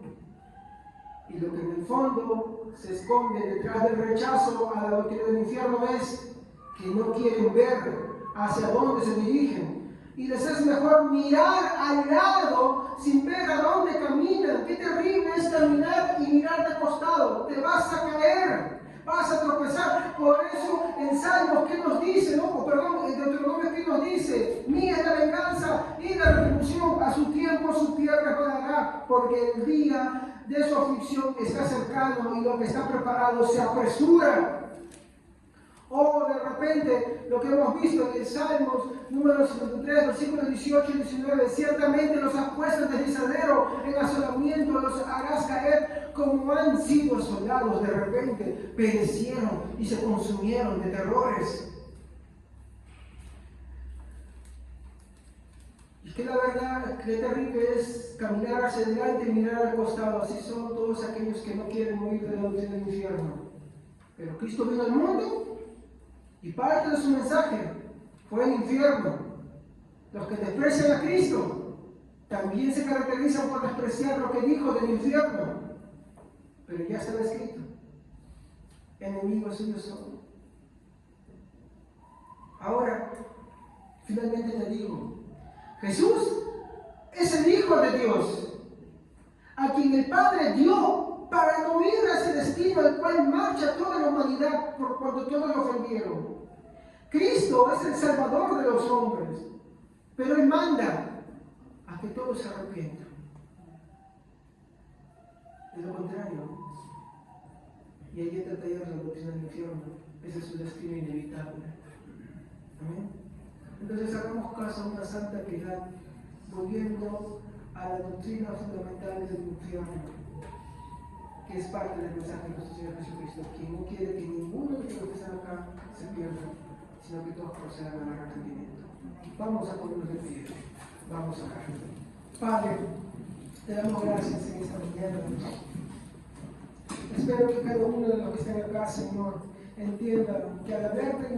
Y lo que en el fondo se esconde detrás del rechazo a la doctrina del infierno es que no quieren ver hacia dónde se dirigen. Y les es mejor mirar al lado sin ver a dónde caminan. Qué terrible es caminar y mirar de costado. Te vas a caer. Vas a tropezar. Por eso en Salmos, ¿qué nos dice? En Deuteronomio, ¿qué nos dice? Mía es la venganza y la retribución. A su tiempo su tierra pagará, porque el día de su aflicción está cercano y lo que está preparado se apresura. O de repente, lo que hemos visto en el Salmos número 53, versículos 18 y 19, ciertamente los has puesto en deslizadero, en asolamiento los harás caer, como han sido asolados de repente, perecieron y se consumieron de terrores. Y que la verdad, qué terrible es caminar hacia adelante y mirar al costado. Así son todos aquellos que no quieren huir de la doctrina del infierno. Pero Cristo vino al mundo y parte de su mensaje fue el infierno. Los que desprecian a Cristo también se caracterizan por despreciar lo que dijo del infierno. Pero ya está escrito: enemigos suyos son. Ahora, finalmente te digo, Jesús es el Hijo de Dios, a quien el Padre dio para no ir a ese destino al cual marcha toda la humanidad por cuando todos lo ofendieron. Cristo es el Salvador de los hombres. Pero Él manda a que todos se arrepientan. De lo contrario, y ahí está tallada la doctrina del infierno, ese es su destino inevitable. Amén. Entonces hagamos caso a una santa piedad, volviendo a las doctrinas fundamentales del infierno, que es parte del mensaje de nuestro Señor Jesucristo, quien no quiere que ninguno de los que están acá se pierda, sino que todos procedan al arrepentimiento. Vamos a ponernos de pie, vamos a orar. Padre, te damos gracias en esta mañana. Espero que cada uno de los que estén acá, Señor, entienda que al hablarte